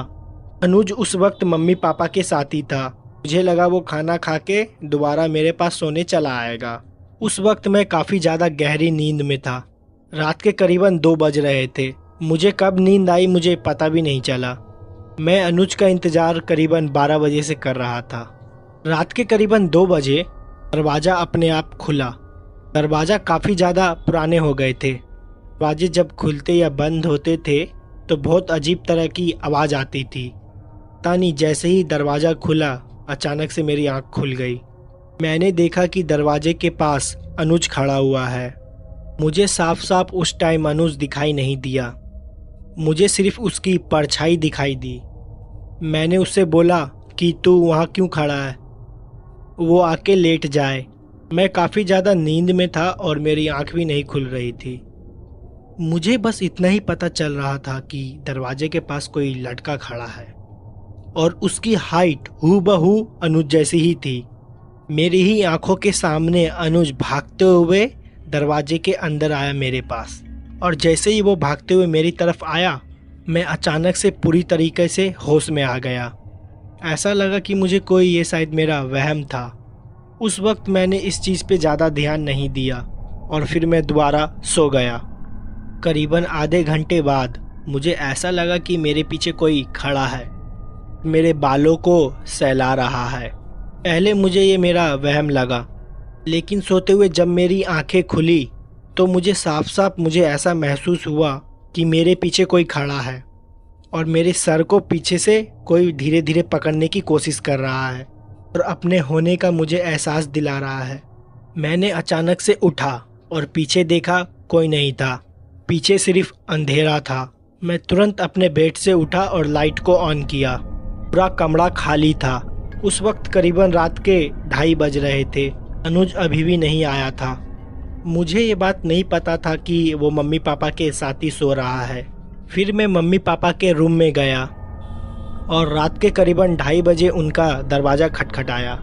अनुज उस वक्त मम्मी पापा के साथ ही था। मुझे लगा वो खाना खा के दोबारा मेरे पास सोने चला आएगा। उस वक्त मैं काफ़ी ज़्यादा गहरी नींद में था। रात के करीबन 2 बज रहे थे। मुझे कब नींद आई मुझे पता भी नहीं चला। मैं अनुज का इंतज़ार करीबन 12 बजे से कर रहा था। रात के करीबन 2 बजे दरवाज़ा अपने आप खुला। दरवाज़ा काफ़ी ज़्यादा पुराने हो गए थे। दरवाजे जब खुलते या बंद होते थे तो बहुत अजीब तरह की आवाज़ आती थी। पता नहीं, जैसे ही दरवाज़ा खुला अचानक से मेरी आँख खुल गई। मैंने देखा कि दरवाजे के पास अनुज खड़ा हुआ है। मुझे साफ साफ उस टाइम अनुज दिखाई नहीं दिया, मुझे सिर्फ उसकी परछाई दिखाई दी। मैंने उससे बोला कि तू वहाँ क्यों खड़ा है, वो आके लेट जाए। मैं काफ़ी ज़्यादा नींद में था और मेरी आँख भी नहीं खुल रही थी। मुझे बस इतना ही पता चल रहा था कि दरवाजे के पास कोई लड़का खड़ा है और उसकी हाइट हूबहू अनुज जैसी ही थी। मेरी ही आंखों के सामने अनुज भागते हुए दरवाजे के अंदर आया मेरे पास, और जैसे ही वो भागते हुए मेरी तरफ आया मैं अचानक से पूरी तरीके से होश में आ गया। ऐसा लगा कि मुझे कोई ये शायद मेरा वहम था। उस वक्त मैंने इस चीज़ पे ज़्यादा ध्यान नहीं दिया और फिर मैं दोबारा सो गया। करीबन आधे घंटे बाद मुझे ऐसा लगा कि मेरे पीछे कोई खड़ा है, मेरे बालों को सहला रहा है। पहले मुझे ये मेरा वहम लगा, लेकिन सोते हुए जब मेरी आंखें खुली तो मुझे साफ साफ मुझे ऐसा महसूस हुआ कि मेरे पीछे कोई खड़ा है और मेरे सर को पीछे से कोई धीरे धीरे पकड़ने की कोशिश कर रहा है और अपने होने का मुझे एहसास दिला रहा है। मैंने अचानक से उठा और पीछे देखा, कोई नहीं था, पीछे सिर्फ अंधेरा था। मैं तुरंत अपने बेड से उठा और लाइट को ऑन किया। पूरा कमरा खाली था। उस वक्त करीबन रात के 2:30 बज रहे थे। अनुज अभी भी नहीं आया था। मुझे ये बात नहीं पता था कि वो मम्मी पापा के साथ ही सो रहा है। फिर मैं मम्मी पापा के रूम में गया और रात के करीबन 2:30 बजे उनका दरवाज़ा खटखटाया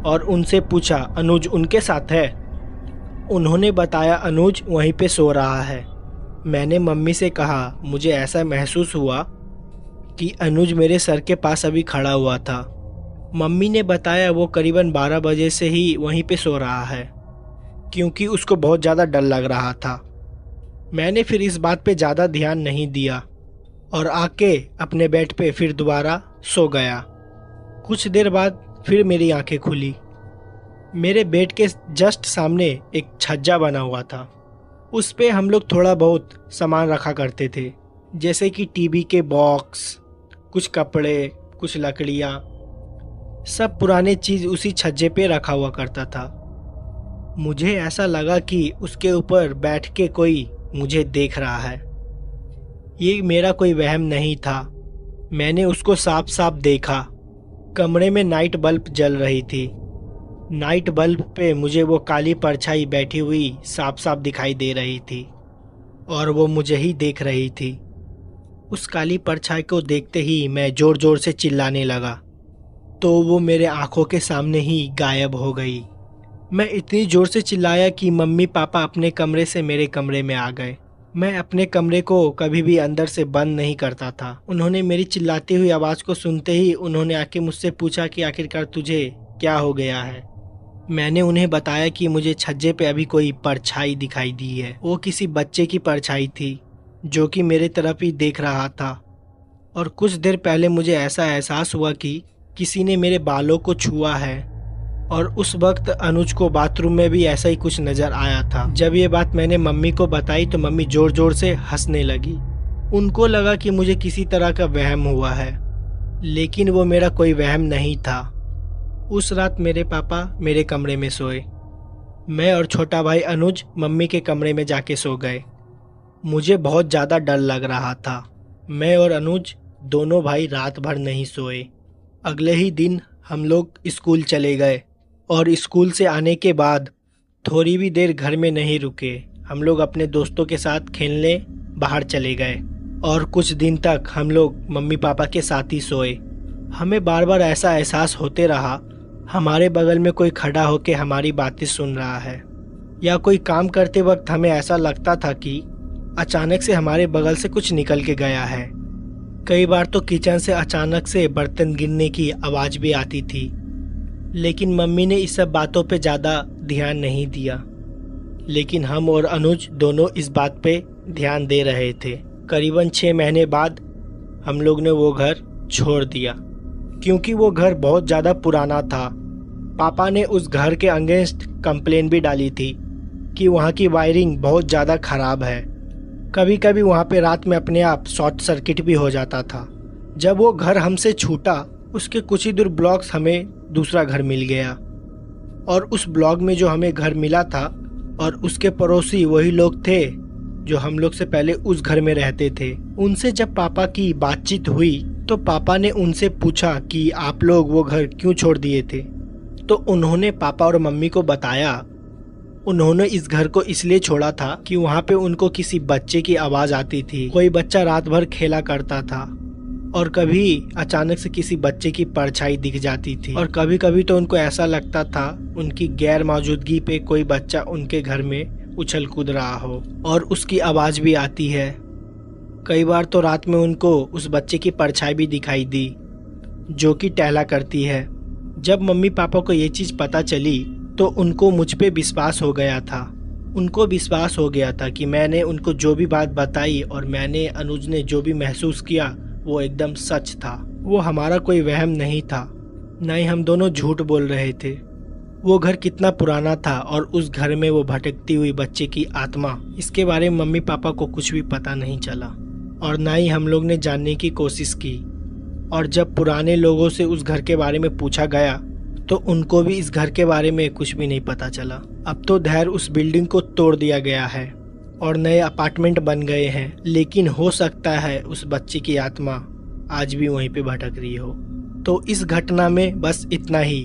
और उनसे पूछा अनुज उनके साथ है। उन्होंने बताया अनुज वहीं पे सो रहा है। मैंने मम्मी से कहा मुझे ऐसा महसूस हुआ कि अनुज मेरे सर के पास अभी खड़ा हुआ था। मम्मी ने बताया वो करीबन 12 बजे से ही वहीं पे सो रहा है क्योंकि उसको बहुत ज़्यादा डर लग रहा था। मैंने फिर इस बात पे ज़्यादा ध्यान नहीं दिया और आके अपने बेड पे फिर दोबारा सो गया। कुछ देर बाद फिर मेरी आंखें खुली। मेरे बेड के जस्ट सामने एक छज्जा बना हुआ था। उस पे हम लोग थोड़ा बहुत सामान रखा करते थे, जैसे कि टीवी के बॉक्स, कुछ कपड़े, कुछ लकड़ियाँ, सब पुराने चीज़ उसी छज्जे पे रखा हुआ करता था। मुझे ऐसा लगा कि उसके ऊपर बैठ के कोई मुझे देख रहा है। ये मेरा कोई वहम नहीं था, मैंने उसको साफ साफ देखा। कमरे में नाइट बल्ब जल रही थी। नाइट बल्ब पे मुझे वो काली परछाई बैठी हुई साफ साफ दिखाई दे रही थी और वो मुझे ही देख रही थी। उस काली परछाई को देखते ही मैं ज़ोर ज़ोर से चिल्लाने लगा तो वो मेरे आंखों के सामने ही गायब हो गई। मैं इतनी ज़ोर से चिल्लाया कि मम्मी पापा अपने कमरे से मेरे कमरे में आ गए। मैं अपने कमरे को कभी भी अंदर से बंद नहीं करता था। उन्होंने मेरी चिल्लाती हुई आवाज़ को सुनते ही उन्होंने आके मुझसे पूछा कि आखिरकार तुझे क्या हो गया है। मैंने उन्हें बताया कि मुझे छज्जे पे अभी कोई परछाई दिखाई दी है। वो किसी बच्चे की परछाई थी जो कि मेरे तरफ ही देख रहा था और कुछ देर पहले मुझे ऐसा एहसास हुआ कि किसी ने मेरे बालों को छुआ है। और उस वक्त अनुज को बाथरूम में भी ऐसा ही कुछ नज़र आया था। जब ये बात मैंने मम्मी को बताई तो मम्मी ज़ोर ज़ोर से हंसने लगी। उनको लगा कि मुझे किसी तरह का वहम हुआ है, लेकिन वो मेरा कोई वहम नहीं था। उस रात मेरे पापा मेरे कमरे में सोए। मैं और छोटा भाई अनुज मम्मी के कमरे में जाके सो गए। मुझे बहुत ज़्यादा डर लग रहा था। मैं और अनुज दोनों भाई रात भर नहीं सोए। अगले ही दिन हम लोग स्कूल चले गए और स्कूल से आने के बाद थोड़ी भी देर घर में नहीं रुके। हम लोग अपने दोस्तों के साथ खेलने बाहर चले गए। और कुछ दिन तक हम लोग मम्मी पापा के साथ ही सोए। हमें बार बार ऐसा एहसास होते रहा हमारे बगल में कोई खड़ा होकर हमारी बातें सुन रहा है, या कोई काम करते वक्त हमें ऐसा लगता था कि अचानक से हमारे बगल से कुछ निकल के गया है। कई बार तो किचन से अचानक से बर्तन गिरने की आवाज़ भी आती थी, लेकिन मम्मी ने इस सब बातों पे ज़्यादा ध्यान नहीं दिया। लेकिन हम और अनुज दोनों इस बात पे ध्यान दे रहे थे। करीबन 6 महीने बाद हम लोग ने वो घर छोड़ दिया, क्योंकि वो घर बहुत ज़्यादा पुराना था। पापा ने उस घर के अगेंस्ट कंप्लेन भी डाली थी कि वहाँ की वायरिंग बहुत ज़्यादा ख़राब है। कभी कभी वहाँ पे रात में अपने आप शॉर्ट सर्किट भी हो जाता था। जब वो घर हमसे छूटा, उसके कुछ ही दूर ब्लॉक्स हमें दूसरा घर मिल गया, और उस ब्लॉक में जो हमें घर मिला था और उसके पड़ोसी वही लोग थे जो हम लोग से पहले उस घर में रहते थे। उनसे जब पापा की बातचीत हुई तो पापा ने उनसे पूछा कि आप लोग वो घर क्यों छोड़ दिए थे। तो उन्होंने पापा और मम्मी को बताया उन्होंने इस घर को इसलिए छोड़ा था कि वहाँ पे उनको किसी बच्चे की आवाज़ आती थी। कोई बच्चा रात भर खेला करता था और कभी अचानक से किसी बच्चे की परछाई दिख जाती थी, और कभी कभी तो उनको ऐसा लगता था उनकी गैर मौजूदगी पे कोई बच्चा उनके घर में उछल कूद रहा हो, और उसकी आवाज़ भी आती है। कई बार तो रात में उनको उस बच्चे की परछाई भी दिखाई दी जो कि टहला करती है। जब मम्मी पापा को ये चीज़ पता चली तो उनको मुझ पे विश्वास हो गया था। उनको विश्वास हो गया था कि मैंने उनको जो भी बात बताई और मैंने अनुज ने जो भी महसूस किया वो एकदम सच था। वो हमारा कोई वहम नहीं था, न ही हम दोनों झूठ बोल रहे थे। वो घर कितना पुराना था और उस घर में वो भटकती हुई बच्चे की आत्मा, इसके बारे में मम्मी पापा को कुछ भी पता नहीं चला, और ना ही हम लोग ने जानने की कोशिश की। और जब पुराने लोगों से उस घर के बारे में पूछा गया तो उनको भी इस घर के बारे में कुछ भी नहीं पता चला। अब तो धैर्य उस बिल्डिंग को तोड़ दिया गया है और नए अपार्टमेंट बन गए हैं, लेकिन हो सकता है उस बच्चे की आत्मा आज भी वहीं पे भटक रही हो। तो इस घटना में बस इतना ही।